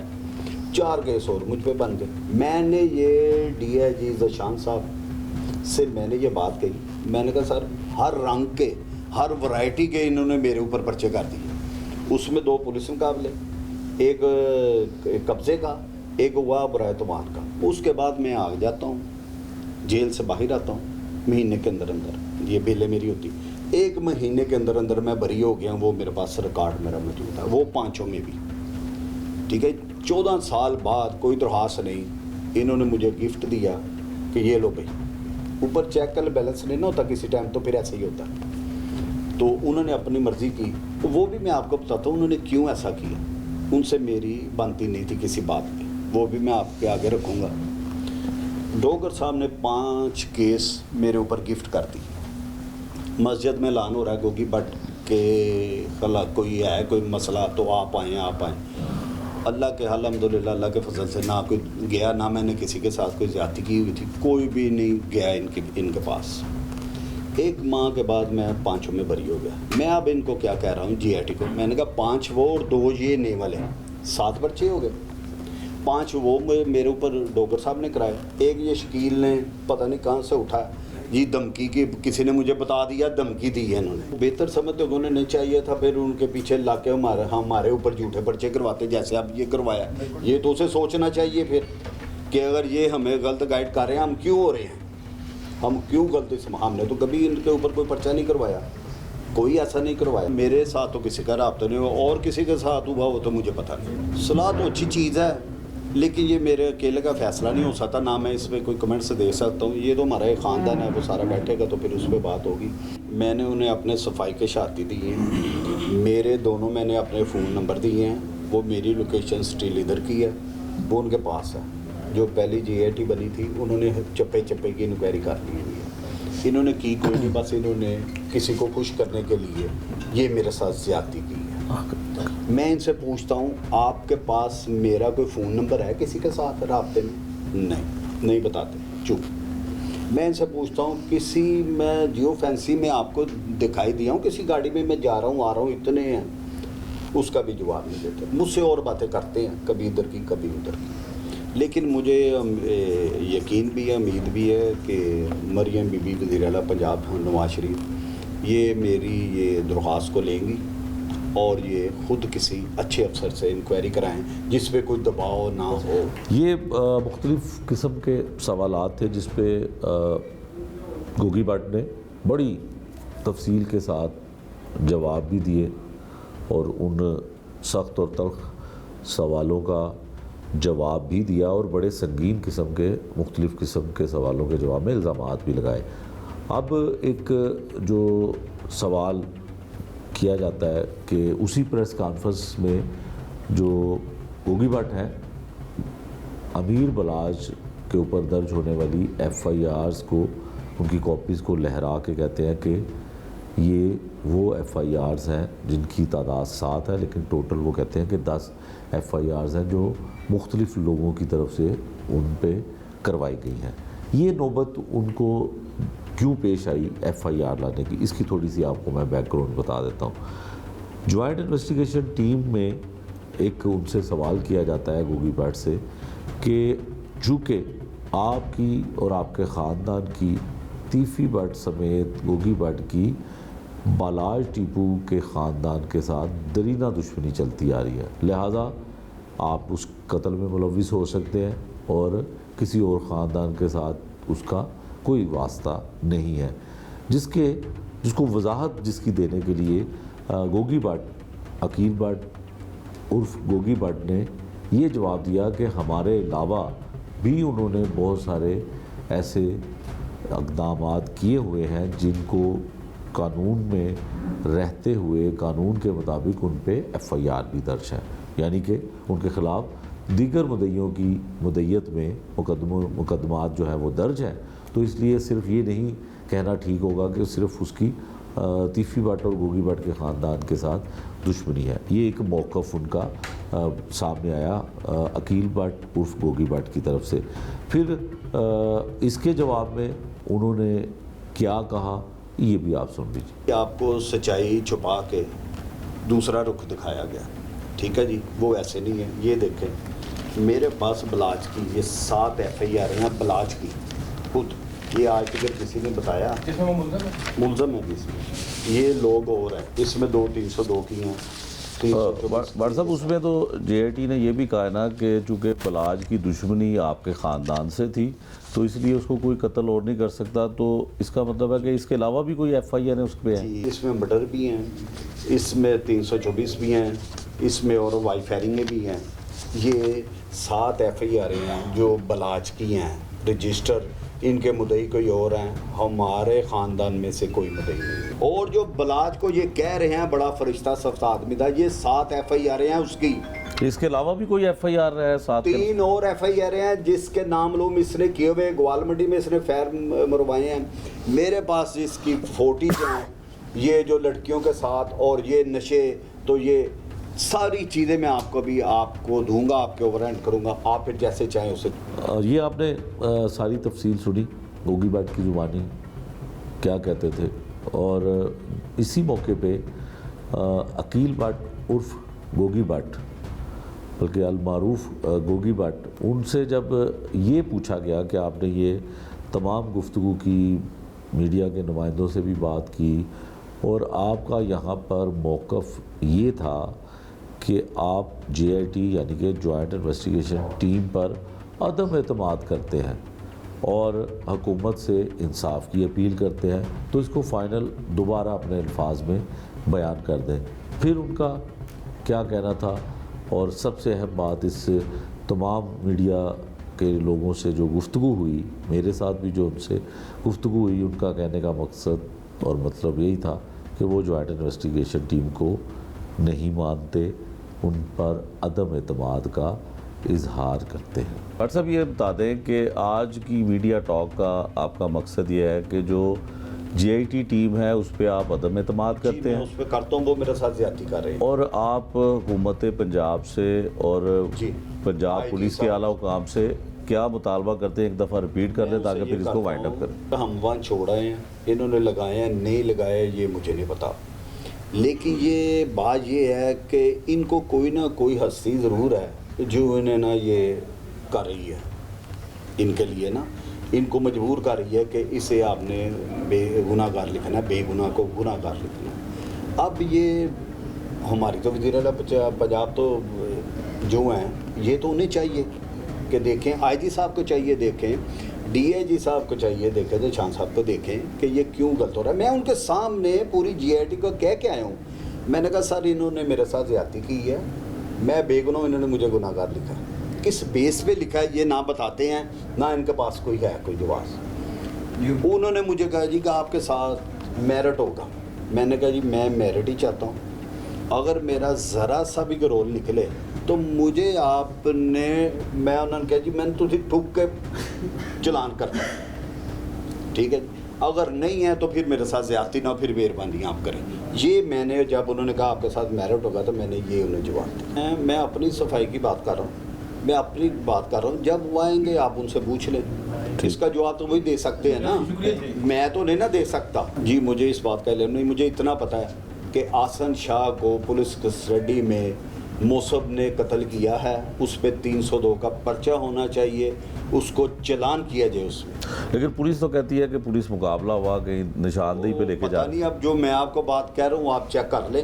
A: 4 کیس اور مجھ پہ بن گئے. میں نے یہ ڈی آئی جی ذیشان صاحب سے میں نے یہ بات کہی. میں نے کہا سر ہر رنگ کے ہر ورائٹی کے انہوں نے میرے اوپر پرچے کر دیے. اس میں 2 پولیس مقابلے, ایک قبضے کا, ایک ہوا برائے تمان کا. اس کے بعد میں آ جاتا ہوں, جیل سے باہر آتا ہوں مہینے کے اندر اندر. یہ بیلیں میری ہوتی 1 مہینے کے اندر اندر میں بری ہو گیا. وہ میرے پاس ریکارڈ میرا موجود ہے, وہ 5 میں بھی. ٹھیک ہے, 14 سال بعد کوئی درخواست نہیں, انہوں نے مجھے گفٹ دیا کہ یہ لو بھائی. اوپر چیک کر بیلنس نہیں نہ ہوتا کسی ٹائم, تو پھر ایسا ہی ہوتا. تو انہوں نے اپنی مرضی کی. وہ بھی میں آپ کو بتاتا ہوں انہوں نے کیوں ایسا کیا. ان سے میری بنتی نہیں تھی کسی بات پہ, وہ بھی میں آپ کے آگے رکھوں گا. ڈوگر صاحب نے 5 کیس میرے اوپر گفٹ کر دی. مسجد میں اعلان ہو رہا ہے گوگی بٹ کے خلاف کوئی ہے کوئی مسئلہ تو آپ آئیں. اللہ کے الحمدللہ اللہ کے فضل سے نہ کوئی گیا, نہ میں نے کسی کے ساتھ کوئی زیادتی کی ہوئی تھی, کوئی بھی نہیں گیا ان کے پاس. 1 ماہ کے بعد میں 5 میں بری ہو گیا. میں اب ان کو کیا کہہ رہا ہوں جی آئی ٹی کو, میں نے کہا 5 وہ اور 2 یہ نیول ہیں, 7 پرچے ہو گئے. 5 وہ میرے اوپر ڈوگر صاحب نے کرائے. ایک یہ شکیل نے پتہ نہیں کہاں سے اٹھا یہ دھمکی کی, کسی نے مجھے بتا دیا دھمکی دی ہے انہوں نے. بہتر سمجھتے انہوں نے نہیں چاہیے تھا پھر ان کے پیچھے لا کے ہمارے اوپر جھوٹے پرچے کرواتے جیسے اب یہ کروایا. یہ تو اسے سوچنا چاہیے پھر کہ اگر یہ ہمیں غلط گائیڈ کر رہے ہیں ہم کیوں ہو رہے ہیں, ہم کیوں غلطی سے. ہم نے تو کبھی ان کے اوپر کوئی پرچہ نہیں کروایا, کوئی ایسا نہیں کروایا. میرے ساتھ تو کسی کا رابطہ نہیں ہوا, اور کسی کے ساتھ ہوا وہ تو مجھے پتہ نہیں. صلاح تو اچھی چیز ہے لیکن یہ میرے اکیلے کا فیصلہ نہیں ہو سکتا, نہ میں اس پہ کوئی کمنٹس دے سکتا ہوں. یہ تو ہمارا ایک خاندان ہے, وہ سارا بیٹھے گا تو پھر اس پہ بات ہوگی. میں نے انہیں اپنے صفائی کے شاتی دیے ہیں, میرے دونوں میں نے اپنے فون نمبر دیے ہیں. وہ میری لوکیشن اسٹیل ادھر کی ہے, وہ ان کے پاس ہے. جو پہلی جی آئی ٹی بنی تھی انہوں نے چپے چپے کی انکوائری کر لی ہے. انہوں نے کی کوئی نہیں, بس انہوں نے کسی کو خوش کرنے کے لیے یہ میرے ساتھ زیادتی کی ہے. میں ان سے پوچھتا ہوں آپ کے پاس میرا کوئی فون نمبر ہے کسی کے ساتھ رابطے میں؟ نہیں بتاتے, چپ. میں ان سے پوچھتا ہوں کسی میں جیو فینسی میں آپ کو دکھائی دیا ہوں کسی گاڑی میں جا رہا ہوں آ رہا ہوں اتنے ہیں, اس کا بھی جواب نہیں دیتے. مجھ سے اور باتیں کرتے ہیں, کبھی ادھر کی کبھی ادھر کی. لیکن مجھے یقین بھی ہے, امید بھی ہے کہ مریم بی بی وزیر اعلیٰ پنجاب نواز شریف یہ میری یہ درخواست کو لیں گی اور یہ خود کسی اچھے افسر سے انکوائری کرائیں جس پہ کوئی دباؤ نہ ہو.
B: یہ مختلف قسم کے سوالات تھے جس پہ گوگی بٹ نے بڑی تفصیل کے ساتھ جواب بھی دیے اور ان سخت اور تلخ سوالوں کا جواب بھی دیا اور بڑے سنگین قسم کے مختلف قسم کے سوالوں کے جواب میں الزامات بھی لگائے. اب ایک جو سوال کیا جاتا ہے کہ اسی پریس کانفرنس میں جو گوگی بٹ ہیں امیر بلاج کے اوپر درج ہونے والی ایف آئی آرز کو ان کی کاپیز کو لہرا کے کہتے ہیں کہ یہ وہ ایف آئی آرز ہیں جن کی تعداد 7 ہے لیکن ٹوٹل وہ کہتے ہیں کہ 10 ایف آئی آرز ہیں جو مختلف لوگوں کی طرف سے ان پہ کروائی گئی ہیں. یہ نوبت ان کو کیوں پیش آئی ایف آئی آر لانے کی, اس کی تھوڑی سی آپ کو میں بیک گراؤنڈ بتا دیتا ہوں. جوائنٹ انویسٹیگیشن ٹیم میں ایک ان سے سوال کیا جاتا ہے گوگی بٹ سے کہ چونکہ آپ کی اور آپ کے خاندان کی تیفی بٹ سمیت گوگی بٹ کی بالاج ٹیپو کے خاندان کے ساتھ درینہ دشمنی چلتی آ رہی ہے, لہٰذا آپ اس قتل میں ملوث ہو سکتے ہیں اور کسی اور خاندان کے ساتھ اس کا کوئی واسطہ نہیں ہے. جس کو وضاحت جس کی دینے کے لیے گوگی بٹ عقیل بٹ عرف گوگی بٹ نے یہ جواب دیا کہ ہمارے علاوہ بھی انہوں نے بہت سارے ایسے اقدامات کیے ہوئے ہیں جن کو قانون میں رہتے ہوئے قانون کے مطابق ان پہ ایف آئی آر بھی درج ہے, یعنی کہ ان کے خلاف دیگر مدعیوں کی مدعیت میں مقدمات جو ہے وہ درج ہیں. تو اس لیے صرف یہ نہیں کہنا ٹھیک ہوگا کہ صرف اس کی تیفی بٹ اور گوگی بٹ کے خاندان کے ساتھ دشمنی ہے. یہ ایک موقف ان کا سامنے آیا عقیل بٹ عرف گوگی بٹ کی طرف سے. پھر اس کے جواب میں انہوں نے کیا کہا یہ بھی آپ سن لیجیے.
A: کہ آپ کو سچائی چھپا کے دوسرا رخ دکھایا گیا. ٹھیک ہے جی, وہ ایسے نہیں ہے. یہ دیکھیں میرے پاس بلاج کی یہ 7 FIR ہیں بلاج کی خود. یہ آج تک کسی نے بتایا ملزم ہے اس میں. یہ لوگ اور ہیں اس میں 302 کی ہیں.
B: بٹ صاحب اس میں تو JIT نے یہ بھی کہا ہے نا کہ چونکہ بلاج کی دشمنی آپ کے خاندان سے تھی تو اس لیے اس کو کوئی قتل اور نہیں کر سکتا. تو اس کا مطلب ہے کہ اس کے علاوہ بھی کوئی FIR ہے اس پہ ہے؟
A: اس میں مرڈر بھی ہیں, اس میں 324 بھی ہیں, اس میں اور وائی فائرنگیں بھی ہیں. یہ 7 FIR ہیں جو بلاج کی ہیں رجسٹر. ان کے مدعی کوئی اور ہیں, ہمارے خاندان میں سے کوئی مدعی نہیں. اور جو بلاج کو یہ کہہ رہے ہیں بڑا فرشتہ سفت آدمی تھا, یہ 7 FIR ہیں اس کی.
B: اس کے علاوہ بھی کوئی FIR ہے ساتھ؟
A: 3 اور FIR ہیں جس کے نام لوم اس نے کیے ہوئے. گوال منڈی میں اس نے فیر مروائے ہیں. میرے پاس جس کی 40 ہیں یہ جو لڑکیوں کے ساتھ اور یہ نشے, تو یہ ساری چیزیں میں آپ کو دوں گا, آپ کے اوور ہینڈ کروں گا, آپ پھر جیسے چاہیں اسے.
B: یہ آپ نے ساری تفصیل سنی گوگی بٹ کی زبانی کیا کہتے تھے. اور اسی موقع پہ عقیل بٹ عرف گوگی بٹ, بلکہ المعروف گوگی بٹ, ان سے جب یہ پوچھا گیا کہ آپ نے یہ تمام گفتگو کی, میڈیا کے نمائندوں سے بھی بات کی, اور آپ کا یہاں پر موقف یہ تھا کہ آپ JIT یعنی کہ جوائنٹ انویسٹیگیشن ٹیم پر عدم اعتماد کرتے ہیں اور حکومت سے انصاف کی اپیل کرتے ہیں, تو اس کو فائنل دوبارہ اپنے الفاظ میں بیان کر دیں. پھر ان کا کیا کہنا تھا, اور سب سے اہم بات اس تمام میڈیا کے لوگوں سے جو گفتگو ہوئی, میرے ساتھ بھی جو ان سے گفتگو ہوئی, ان کا کہنے کا مقصد اور مطلب یہی تھا کہ وہ جوائنٹ انویسٹیگیشن ٹیم کو نہیں مانتے, ان پر عدم اعتماد کا اظہار کرتے ہیں. ڈاکٹر صاحب یہ بتا دیں کہ آج کی میڈیا ٹاک کا آپ کا مقصد یہ ہے کہ جو JIT ٹیم ہے اس پہ آپ عدم اعتماد کرتے ہیں؟
A: میں اس پہ کرتا ہوں, وہ میرے ساتھ زیادتی کر رہے ہیں.
B: اور آپ حکومت پنجاب سے اور پنجاب پولیس کے اعلیٰ حکام سے کیا مطالبہ کرتے ہیں؟ ایک دفعہ ریپیٹ کر لیں تاکہ پھر اس کو وائنڈ اپ کریں.
A: ہم وہاں چھوڑ آئے ہیں, انہوں نے لگائے ہیں نہیں لگائے یہ مجھے نہیں پتا, لیکن یہ بات یہ ہے کہ ان کو کوئی نہ کوئی ہستی ضرور ہے جو انہیں نا یہ کر رہی ہے, ان کے لیے نا ان کو مجبور کر رہی ہے کہ اسے آپ نے بے گناہ گار لکھنا ہے, بے گناہ کو گناہ گار لکھنا ہے. اب یہ ہماری تو وزیر اعلیٰ پنجاب تو جو ہیں یہ تو انہیں چاہیے کہ دیکھیں, IG صاحب کو چاہیے دیکھیں, DIG صاحب کو چاہیے دیکھیں, شان صاحب کو دیکھیں کہ یہ کیوں غلط ہو رہا ہے. میں ان کے سامنے پوری JIT کو کہہ کے آیا ہوں. میں نے کہا سر انہوں نے میرے ساتھ زیادتی کی ہے, میں بے گناہ, انہوں نے مجھے گناہ گار لکھا ہے. کس بیس پہ لکھا ہے یہ نہ بتاتے ہیں, نہ ان کے پاس کوئی ہے کوئی جواز. انہوں نے مجھے کہا جی کہ آپ کے ساتھ میرٹ ہوگا. میں نے کہا جی میں میرٹ ہی چاہتا ہوں, اگر میرا ذرا سا بھی رول نکلے تو مجھے آپ نے, میں انہوں نے کہا جی میں نے تجھے ٹھوک کے چلان کرنا, ٹھیک ہے جی, اگر نہیں ہے تو پھر میرے ساتھ زیادتی نہ, پھر مہربانی آپ کریں. یہ میں نے جب انہوں نے کہا آپ کے ساتھ میرٹ ہوگا تو میں نے یہ انہیں جواب دیا. میں اپنی صفائی کی بات کر رہا ہوں, میں اپنی بات کر رہا ہوں. جب وہ آئیں گے آپ ان سے پوچھ لیں, اس کا جواب تو وہی دے سکتے ہیں نا, میں تو نہیں نا دے سکتا. جی مجھے اس بات کا علم نہیں, مجھے اتنا پتہ ہے کہ آسن شاہ کو پولیس کسٹڈی میں موصب نے قتل کیا ہے, اس پہ 302 کا پرچہ ہونا چاہیے, اس کو چلان کیا جائے اس میں.
B: لیکن پولیس تو کہتی ہے کہ پولیس مقابلہ ہوا کہیں نشاندہی پہ لے کے جا.
A: پتہ نہیں, اب جو میں آپ کو بات کہہ رہا ہوں آپ چیک کر لیں,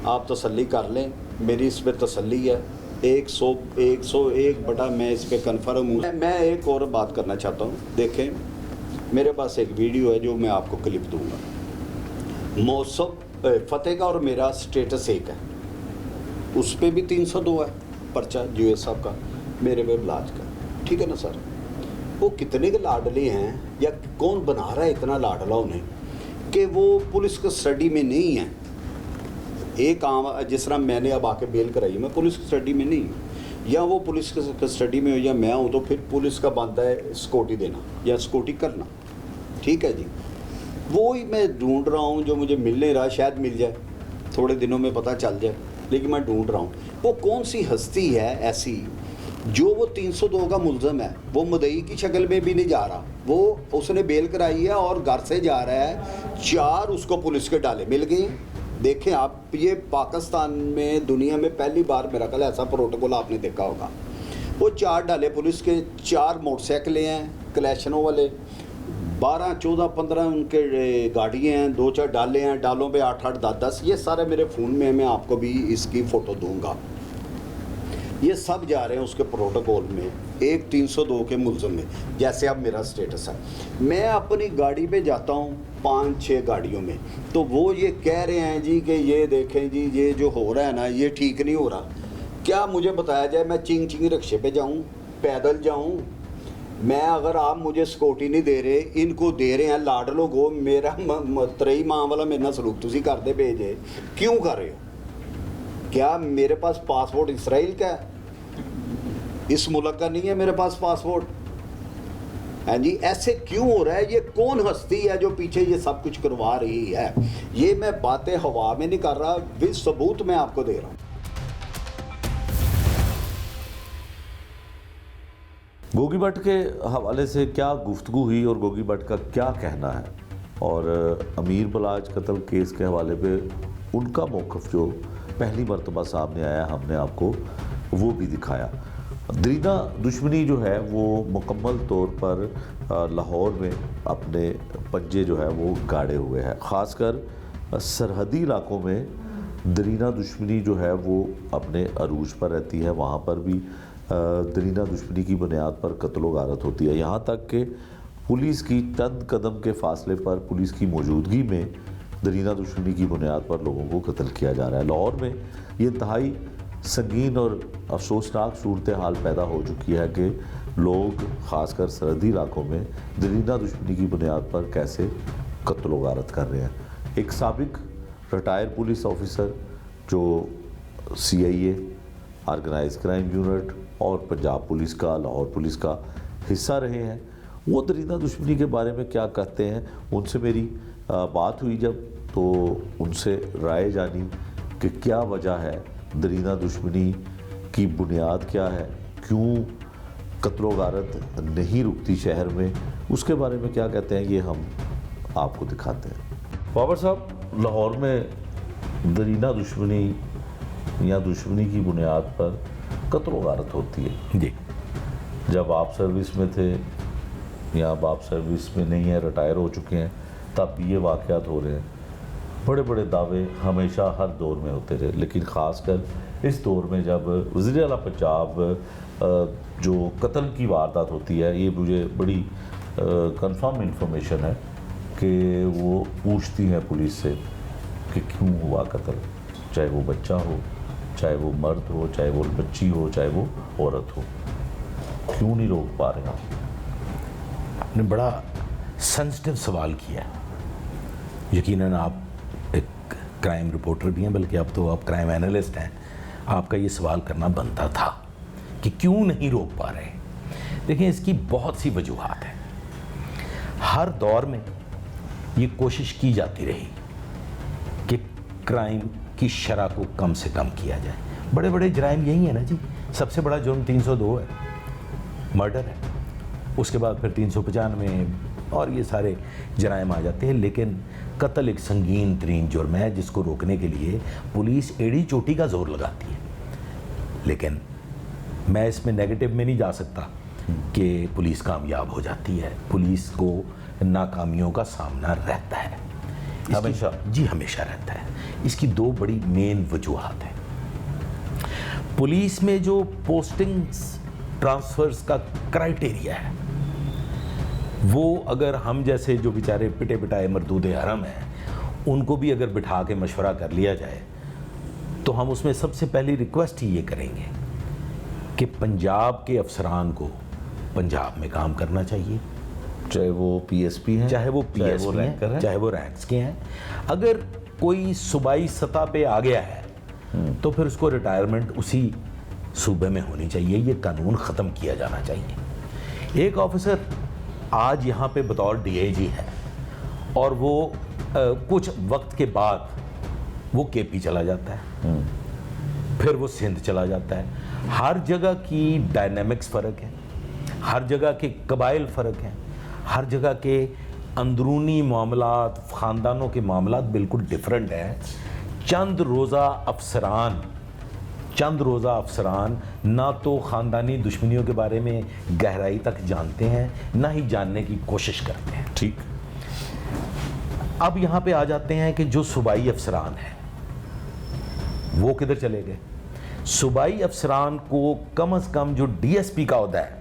A: آپ تسلی کر لیں, میری اس پہ تسلی ہے 101 بٹا میں اس پہ کنفرم ہوں. میں ایک اور بات کرنا چاہتا ہوں, دیکھیں میرے پاس ایک ویڈیو ہے جو میں آپ کو کلپ دوں گا. موصب فتح کا اور میرا سٹیٹس ایک ہے, اس پہ بھی 302 ہے پرچہ جو صاحب کا, میرے پہ بلاج کا, ٹھیک ہے نا سر. وہ کتنے کے لاڈلے ہیں یا کون بنا رہا ہے اتنا لاڈلا انہیں کہ وہ پولیس کسٹڈی میں نہیں ہیں. ایک عام جس طرح میں نے اب آ کے بیل کرائی, میں پولیس کسٹڈی میں نہیں ہوں, یا وہ پولیس کسٹڈی میں ہو یا میں ہوں, تو پھر پولیس کا بنتا ہے سکوٹی دینا یا سکوٹی کرنا, ٹھیک ہے جی. وہی میں ڈھونڈ رہا ہوں جو مجھے مل نہیں رہا, شاید مل جائے تھوڑے دنوں میں پتہ چل جائے, لیکن میں ڈھونڈ رہا ہوں وہ کون سی ہستی ہے ایسی جو وہ 302 کا ملزم ہے وہ مدعی کی شکل میں بھی نہیں جا رہا, وہ اس نے بیل کرائی ہے اور گھر سے جا رہا ہے, 4 اس کو پولیس کے ڈالے مل گئے. دیکھیں آپ, یہ پاکستان میں دنیا میں پہلی بار میرا خیال ایسا پروٹوکول آپ نے دیکھا ہوگا. وہ 4 ڈالے پولیس کے, 4 موٹر سائیکلیں ہیں کلیشنوں والے, 12 14 15 ان کے گاڑیاں ہیں, 2-4 ڈالے ہیں, ڈالوں پہ 8-8 10-10, یہ سارے میرے فون میں, میں آپ کو بھی اس کی فوٹو دوں گا. یہ سب جا رہے ہیں اس کے پروٹوکول میں, ایک 302 کے ملزم میں. جیسے اب میرا سٹیٹس ہے, میں اپنی گاڑی پہ جاتا ہوں 5-6 گاڑیوں میں, تو وہ یہ کہہ رہے ہیں جی کہ یہ دیکھیں جی یہ جو ہو رہا ہے نا یہ ٹھیک نہیں ہو رہا. کیا مجھے بتایا جائے میں چنگ چنگ رکشے پہ جاؤں, پیدل جاؤں؟ میں اگر آپ مجھے سکوٹی نہیں دے رہے, ان کو دے رہے ہیں لاڈ لوگو, میرا ترئی ماں والا میرے نہ سلوک تسی کرتے بھیجے, کیوں کر رہے ہو؟ کیا میرے پاس پاسپورٹ اسرائیل کا ہے؟ اس ملک کا نہیں ہے میرے پاس پاسپورٹ؟ ہاں جی, ایسے کیوں ہو رہا ہے؟ یہ کون ہستی ہے جو پیچھے یہ سب کچھ کروا رہی ہے؟ یہ میں باتیں ہوا میں نہیں کر رہا, ود ثبوت میں آپ کو دے رہا ہوں.
B: گوگی بٹ کے حوالے سے کیا گفتگو ہوئی اور گوگی بٹ کا کیا کہنا ہے, اور امیر بلاج قتل کیس کے حوالے پہ ان کا موقف جو پہلی مرتبہ سامنے آیا, ہم نے آپ کو وہ بھی دکھایا. درینا دشمنی جو ہے وہ مکمل طور پر لاہور میں اپنے پنجے جو ہے وہ گاڑے ہوئے ہیں. خاص کر سرحدی علاقوں میں درینا دشمنی جو ہے وہ اپنے عروج پر رہتی ہے. وہاں پر بھی درینا دشمنی کی بنیاد پر قتل و غارت ہوتی ہے, یہاں تک کہ پولیس کی چند قدم کے فاصلے پر پولیس کی موجودگی میں درینا دشمنی کی بنیاد پر لوگوں کو قتل کیا جا رہا ہے. لاہور میں یہ انتہائی سنگین اور افسوسناک صورتحال پیدا ہو چکی ہے کہ لوگ خاص کر سرحدی علاقوں میں درینا دشمنی کی بنیاد پر کیسے قتل و غارت کر رہے ہیں. ایک سابق ریٹائر پولیس آفیسر جو CIA آرگنائز کرائم یونٹ اور پنجاب پولیس کا, لاہور پولیس کا حصہ رہے ہیں, وہ درینا دشمنی کے بارے میں کیا کہتے ہیں. ان سے میری بات ہوئی جب, تو ان سے رائے جانی کہ کیا وجہ ہے, درینا دشمنی کی بنیاد کیا ہے, کیوں قتل و غارت نہیں رکتی شہر میں, اس کے بارے میں کیا کہتے ہیں, یہ ہم آپ کو دکھاتے ہیں. بابر صاحب, لاہور میں درینا دشمنی یا دشمنی کی بنیاد پر قتل و غارت ہوتی ہے
D: جی.
B: جب آپ سروس میں تھے یا اب آپ سروس میں نہیں ہیں, ریٹائر ہو چکے ہیں, تب یہ واقعات ہو رہے ہیں. بڑے بڑے دعوے ہمیشہ ہر دور میں ہوتے رہے, لیکن خاص کر اس دور میں جب وزیر اعلیٰ پنجاب جو قتل کی واردات ہوتی ہے, یہ مجھے بڑی کنفرم انفارمیشن ہے کہ وہ پوچھتی ہیں پولیس سے کہ کیوں ہوا قتل, چاہے وہ بچہ ہو, چاہے وہ مرد ہو, چاہے وہ بچی ہو, چاہے وہ عورت ہو, کیوں نہیں روک پا رہے ہیں؟
D: آپ نے بڑا سینسٹیو سوال کیا. یقیناً آپ ایک کرائم رپورٹر بھی ہیں, بلکہ اب تو آپ کرائم اینالسٹ ہیں. آپ کا یہ سوال کرنا بنتا تھا کہ کیوں نہیں روک پا رہے. دیکھیں, اس کی بہت سی وجوہات ہیں. ہر دور میں یہ کوشش کی جاتی رہی کہ کرائم کی شرح کو کم سے کم کیا جائے. بڑے بڑے جرائم یہی ہیں نا جی. سب سے بڑا جرم 302 ہے, مرڈر ہے. اس کے بعد پھر 395 اور یہ سارے جرائم آ جاتے ہیں. لیکن قتل ایک سنگین ترین جرم ہے جس کو روکنے کے لیے پولیس ایڑی چوٹی کا زور لگاتی ہے. لیکن میں اس میں نیگیٹو میں نہیں جا سکتا کہ پولیس کامیاب ہو جاتی ہے. پولیس کو ناکامیوں کا سامنا رہتا ہے, ہمیشہ. جی ہمیشہ رہتا ہے. اس کی 2 بڑی مین وجوہات ہیں. پولیس میں جو پوسٹنگز ٹرانسفرز کا کرائٹیریا ہے, وہ اگر ہم جیسے جو بیچارے پٹے پٹائے مردود حرم ہیں ان کو بھی اگر بٹھا کے مشورہ کر لیا جائے تو ہم اس میں سب سے پہلی ریکویسٹ ہی یہ کریں گے کہ پنجاب کے افسران کو پنجاب میں کام کرنا چاہیے,
B: چاہے وہ PSP ہیں,
D: چاہے وہ PSP ہیں, چاہے وہ رینکس کے ہیں. اگر کوئی صوبائی سطح پہ آ گیا ہے تو پھر اس کو ریٹائرمنٹ اسی صوبے میں ہونی چاہیے. یہ قانون ختم کیا جانا چاہیے. ایک آفیسر آج یہاں پہ بطور DIG ہے اور وہ کچھ وقت کے بعد وہ KP چلا جاتا ہے, پھر وہ سندھ چلا جاتا ہے. ہر جگہ کی ڈائنامکس فرق ہے, ہر جگہ کے قبائل فرق ہیں, ہر جگہ کے اندرونی معاملات, خاندانوں کے معاملات بالکل ڈیفرنٹ ہیں. چند روزہ افسران نہ تو خاندانی دشمنیوں کے بارے میں گہرائی تک جانتے ہیں, نہ ہی جاننے کی کوشش کرتے ہیں.
B: ٹھیک.
D: اب یہاں پہ آ جاتے ہیں کہ جو صوبائی افسران ہیں وہ کدھر چلے گئے. صوبائی افسران کو کم از کم جو ڈی ایس پی کا عہدہ ہے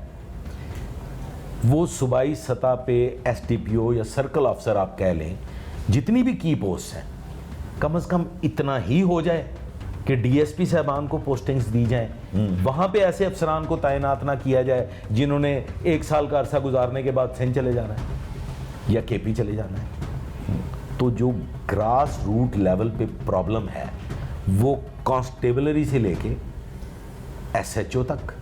D: وہ صوبائی سطح پہ ایس ڈی پی او یا سرکل افسر آپ کہہ لیں, جتنی بھی کی پوسٹ ہیں کم از کم اتنا ہی ہو جائے کہ ڈی ایس پی صاحبان کو پوسٹنگز دی جائیں. وہاں پہ ایسے افسران کو تعینات نہ کیا جائے جنہوں نے 1 سال کا عرصہ گزارنے کے بعد سندھ چلے جانا ہے یا کے پی چلے جانا ہے. تو جو گراس روٹ لیول پہ پرابلم ہے وہ کانسٹیبلری سے لے کے ایس ایچ او تک,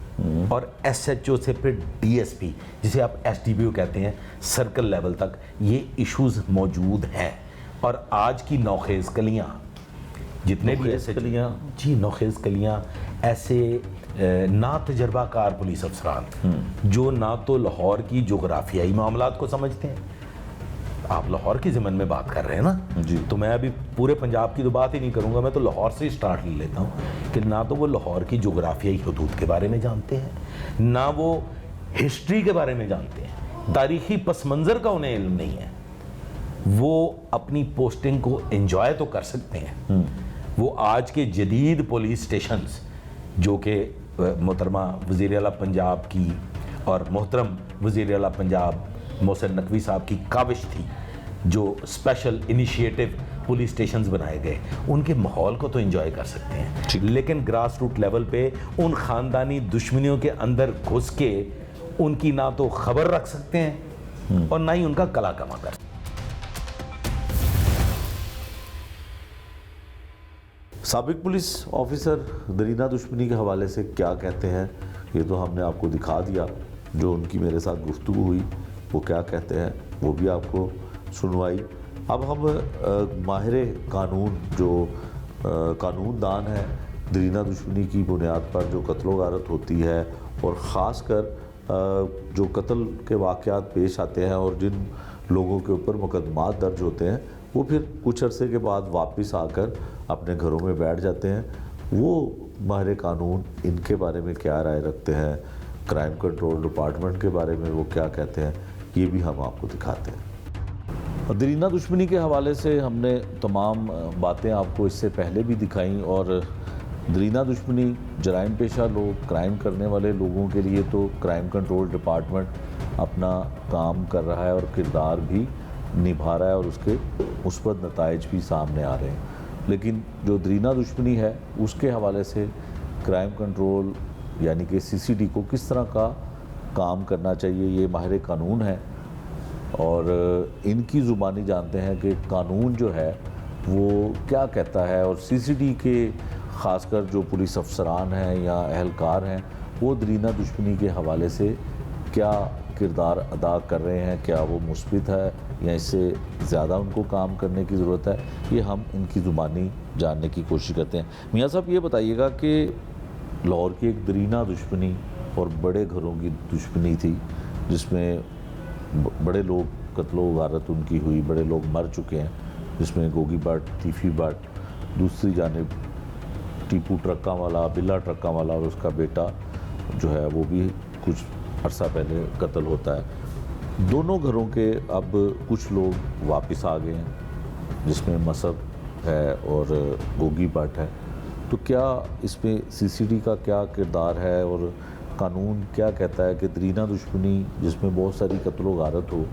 D: اور ایس ایچ او سے پھر ڈی ایس پی جسے آپ ایس ڈی پی او کہتے ہیں سرکل لیول تک یہ ایشوز موجود ہیں. اور آج کی نوخیز کلیاں جتنے بھی ایسے نوخیز کلیاں ایسے نا تجربہ کار پولیس افسران جو نہ تو لاہور کی جغرافیائی معاملات کو سمجھتے ہیں. آپ لاہور کی ضمن میں بات کر رہے ہیں نا
B: جی,
D: تو میں ابھی پورے پنجاب کی تو بات ہی نہیں کروں گا, میں تو لاہور سے ہی سٹارٹ لے لیتا ہوں کہ نہ تو وہ لاہور کی جغرافیائی حدود کے بارے میں جانتے ہیں, نہ وہ ہسٹری کے بارے میں جانتے ہیں, تاریخی پس منظر کا انہیں علم نہیں ہے. وہ اپنی پوسٹنگ کو انجوائے تو کر سکتے ہیں. وہ آج کے جدید پولیس اسٹیشنز جو کہ محترمہ وزیر اعلیٰ پنجاب کی اور محترم وزیر اعلیٰ پنجاب محسن نقوی صاحب کی کاوش تھی, جو اسپیشل انیشیٹو پولیس اسٹیشنز بنائے گئے, ان کے ماحول کو تو انجوائے کر سکتے ہیں, لیکن گراس روٹ لیول پہ ان خاندانی دشمنیوں کے اندر گھس کے ان کی نہ تو خبر رکھ سکتے ہیں اور نہ ہی ان کا کلا کما کر سکتے ہیں.
B: سابق پولیس آفیسر درینہ دشمنی کے حوالے سے کیا کہتے ہیں یہ تو ہم نے آپ کو دکھا دیا. جو ان کی میرے ساتھ گفتگو ہوئی وہ کیا کہتے ہیں وہ بھی آپ کو سنوائی. اب ہم ماہر قانون جو قانون دان ہے, درینہ دشمنی کی بنیاد پر جو قتل و غارت ہوتی ہے اور خاص کر جو قتل کے واقعات پیش آتے ہیں اور جن لوگوں کے اوپر مقدمات درج ہوتے ہیں وہ پھر کچھ عرصے کے بعد واپس آ کر اپنے گھروں میں بیٹھ جاتے ہیں, وہ ماہر قانون ان کے بارے میں کیا رائے رکھتے ہیں, کرائم کنٹرول ڈپارٹمنٹ کے بارے میں وہ کیا کہتے ہیں, یہ بھی ہم آپ کو دکھاتے ہیں. درینہ دشمنی کے حوالے سے ہم نے تمام باتیں آپ کو اس سے پہلے بھی دکھائیں, اور درینہ دشمنی جرائم پیشہ لوگ, کرائم کرنے والے لوگوں کے لیے تو کرائم کنٹرول ڈپارٹمنٹ اپنا کام کر رہا ہے اور کردار بھی نبھا رہا ہے اور اس کے مثبت نتائج بھی سامنے آ رہے ہیں. لیکن جو درینہ دشمنی ہے اس کے حوالے سے کرائم کنٹرول یعنی کہ سی سی ڈی کو کس طرح کا کام کرنا چاہیے, یہ ماہر قانون ہے اور ان کی زبانی جانتے ہیں کہ قانون جو ہے وہ کیا کہتا ہے, اور سی سی ڈی کے خاص کر جو پولیس افسران ہیں یا اہلکار ہیں وہ درینہ دشمنی کے حوالے سے کیا کردار ادا کر رہے ہیں, کیا وہ مثبت ہے یا اس سے زیادہ ان کو کام کرنے کی ضرورت ہے, یہ ہم ان کی زبانی جاننے کی کوشش کرتے ہیں. میاں صاحب یہ بتائیے گا کہ لاہور کی ایک درینہ دشمنی اور بڑے گھروں کی دشمنی تھی جس میں بڑے لوگ قتل و غارت ان کی ہوئی, بڑے لوگ مر چکے ہیں, جس میں گوگی بٹ, تیفی بٹ, دوسری جانب ٹیپو ٹرکاں والا, بلا ٹرکاں والا اور اس کا بیٹا جو ہے وہ بھی کچھ عرصہ پہلے قتل ہوتا ہے. دونوں گھروں کے اب کچھ لوگ واپس آ گئے ہیں جس میں مصب ہے اور گوگی بٹ ہے, تو کیا اس میں سی سی ڈی کا کیا کردار ہے اور قانون کیا کہتا ہے کہ درینہ دشمنی جس میں بہت ساری قتل و غارت ہو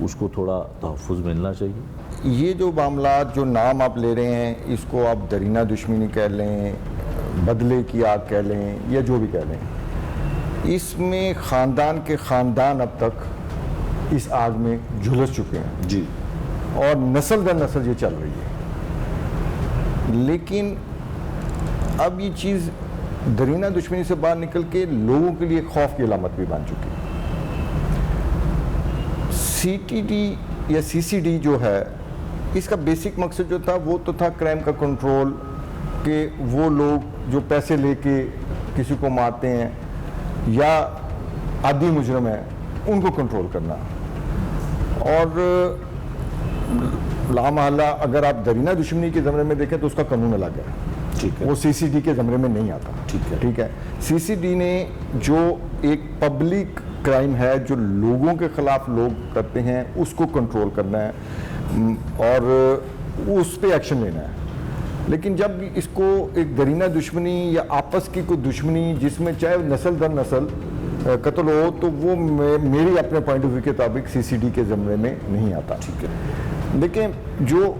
B: اس کو تھوڑا تحفظ ملنا چاہیے؟
E: یہ جو معاملات جو نام آپ لے رہے ہیں اس کو آپ درینہ دشمنی کہہ لیں, بدلے کی آگ کہہ لیں یا جو بھی کہہ لیں, اس میں خاندان کے خاندان اب تک اس آگ میں جھلس چکے ہیں
B: جی,
E: اور نسل در نسل یہ چل رہی ہے. لیکن اب یہ چیز درینہ دشمنی سے باہر نکل کے لوگوں کے لیے خوف کی علامت بھی بن چکی ہے. سی ٹی ڈی یا سی سی ڈی جو ہے اس کا بیسک مقصد جو تھا وہ تو تھا کرائم کا کنٹرول, کہ وہ لوگ جو پیسے لے کے کسی کو مارتے ہیں یا عادی مجرم ہیں ان کو کنٹرول کرنا. اور لامحالہ اگر آپ درینہ دشمنی کے زمرے میں دیکھیں تو اس کا قانون الگ ہے.
D: ٹھیک ہے.
E: وہ سی سی ڈی کے زمرے میں نہیں آتا. ٹھیک ہے. سی سی ڈی نے جو ایک پبلک کرائم ہے جو لوگوں کے خلاف لوگ کرتے ہیں اس کو کنٹرول کرنا ہے اور اس پہ ایکشن لینا ہے. لیکن جب اس کو ایک درینہ دشمنی یا آپس کی کوئی دشمنی جس میں چاہے نسل در نسل قتل ہو تو وہ میری اپنے پوائنٹ آف ویو کے مطابق سی سی ڈی کے زمرے میں نہیں آتا. ٹھیک ہے. لیکن جو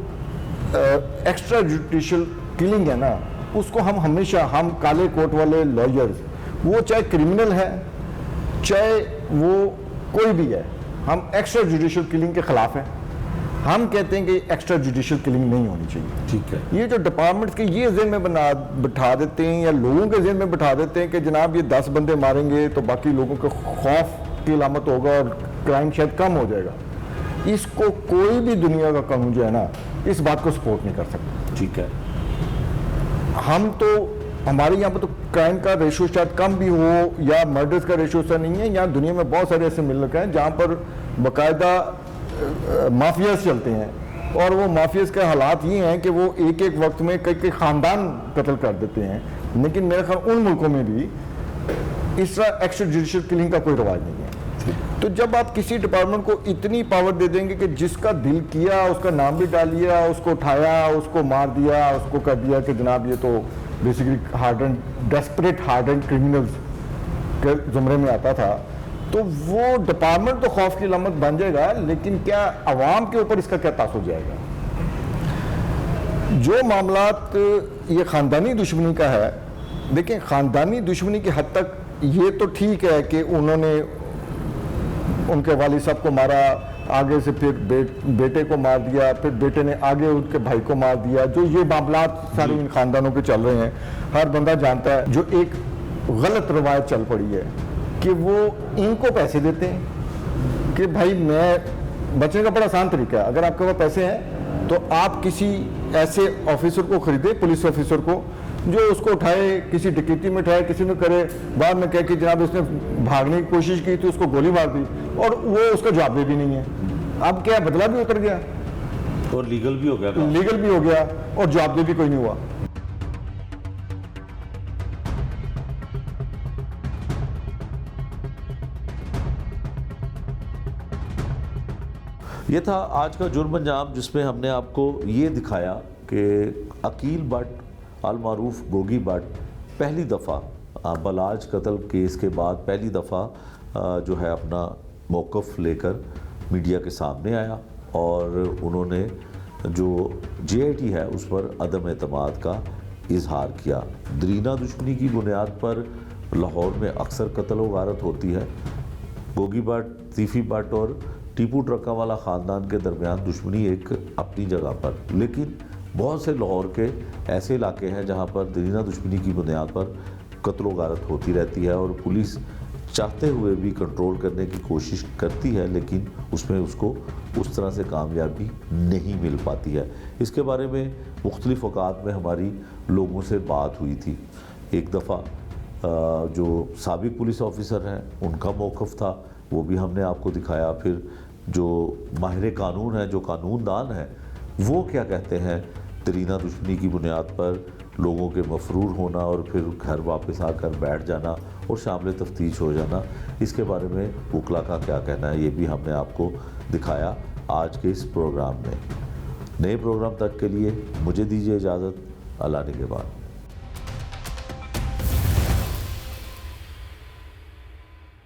E: ایکسٹرا جوڈیشل کلنگ ہے نا اس کو ہم ہمیشہ ہم کالے کوٹ والے لائرز وہ چاہے کرمنل ہے چاہے وہ کوئی بھی ہے ہم ایکسٹرا جوڈیشل کلنگ کے خلاف ہیں. ہم کہتے ہیں کہ ایکسٹرا جوڈیشل کلنگ نہیں ہونی چاہیے. ٹھیک ہے. یہ جو ڈپارٹمنٹس کے یہ ذہن میں بٹھا دیتے ہیں یا لوگوں کے ذہن میں بٹھا دیتے ہیں کہ جناب یہ 10 بندے ماریں گے تو باقی لوگوں کے خوف کی علامت ہوگا اور کرائم شاید کم ہو جائے گا. اس کو کوئی بھی دنیا کا قانون جو ہے نا اس بات کو سپورٹ نہیں کر سکتا.
D: ٹھیک ہے.
E: ہم تو ہمارے یہاں پہ تو کرائم کا ریشو شاید کم بھی ہو یا مرڈرز کا ریشو سا نہیں ہے. یہاں دنیا میں بہت سارے ایسے ملک ہیں جہاں پر باقاعدہ مافیاز چلتے ہیں اور وہ مافیاز کے حالات یہ ہیں کہ وہ ایک ایک وقت میں کئی خاندان قتل کر دیتے ہیں. لیکن میرے خیال ان ملکوں میں بھی اس طرح ایکسٹرا جوڈیشل کلنگ کا کوئی رواج نہیں ہے. تو جب آپ کسی ڈپارٹمنٹ کو اتنی پاور دے دیں گے کہ جس کا دل کیا اس کا نام بھی ڈال لیا اس کو اٹھایا اس کو مار دیا اس کو کر دیا کہ جناب یہ تو بیسیکلی ڈیسپریٹ ہارڈنڈ کرمنلز کے زمرے میں آتا تھا تو وہ ڈپارٹمنٹ تو خوف کی علامت بن جائے گا. لیکن کیا عوام کے اوپر اس کا کیا تاثر جائے گا؟ جو معاملات یہ خاندانی دشمنی کا ہے دیکھیں خاندانی دشمنی کی حد تک یہ تو ٹھیک ہے کہ انہوں نے ان کے والد صاحب کو مارا آگے سے پھر بیٹے کو مار دیا پھر بیٹے نے آگے ان کے بھائی کو مار دیا. جو یہ معاملات سارے ان خاندانوں کے چل رہے ہیں ہر بندہ جانتا ہے. جو ایک غلط روایت چل پڑی ہے کہ وہ ان کو پیسے دیتے ہیں کہ بھائی میں بچنے کا بڑا آسان طریقہ ہے. اگر آپ کے پاس پیسے ہیں تو آپ کسی ایسے آفیسر کو خریدے پولیس آفیسر کو جو اس کو اٹھائے کسی ڈکیتی میں اٹھائے کسی نے کرے بعد میں کہہ کہ جناب اس نے بھاگنے کی کوشش کی تو اس کو گولی مار دی اور وہ اس کا جواب بھی نہیں ہے. اب کیا بدلہ بھی اتر گیا
B: اور لیگل بھی ہو گیا.
E: لیگل بھی ہو گیا اور جواب بھی کوئی نہیں ہوا.
B: یہ تھا آج کا جرم انجام جس میں ہم نے آپ کو یہ دکھایا کہ عقیل بٹ المعروف گوگی بٹ پہلی دفعہ بلاج قتل کیس کے بعد پہلی دفعہ جو ہے اپنا موقف لے کر میڈیا کے سامنے آیا اور انہوں نے جو جے آئی ٹی ہے اس پر عدم اعتماد کا اظہار کیا. درینہ دشمنی کی بنیاد پر لاہور میں اکثر قتل و غارت ہوتی ہے. گوگی بٹ تیفی بٹ اور ٹیپو ٹرکا والا خاندان کے درمیان دشمنی ایک اپنی جگہ پر لیکن بہت سے لاہور کے ایسے علاقے ہیں جہاں پر درینہ دشمنی کی بنیاد پر قتل و غارت ہوتی رہتی ہے اور پولیس چاہتے ہوئے بھی کنٹرول کرنے کی کوشش کرتی ہے لیکن اس میں اس کو اس طرح سے کامیابی نہیں مل پاتی ہے. اس کے بارے میں مختلف اوقات میں ہماری لوگوں سے بات ہوئی تھی. ایک دفعہ جو سابق پولیس آفیسر ہیں ان کا موقف تھا وہ بھی ہم نے آپ کو دکھایا. پھر جو ماہر قانون ہیں جو قانون دان ہیں وہ کیا کہتے ہیں درینہ دشمنی کی بنیاد پر لوگوں کے مفرور ہونا اور پھر گھر واپس آ کر بیٹھ جانا اور شامل تفتیش ہو جانا اس کے بارے میں وکلا کا کیا کہنا ہے یہ بھی ہم نے آپ کو دکھایا آج کے اس پروگرام میں. نئے پروگرام تک کے لیے مجھے دیجیے اجازت. اللہ نگہبان.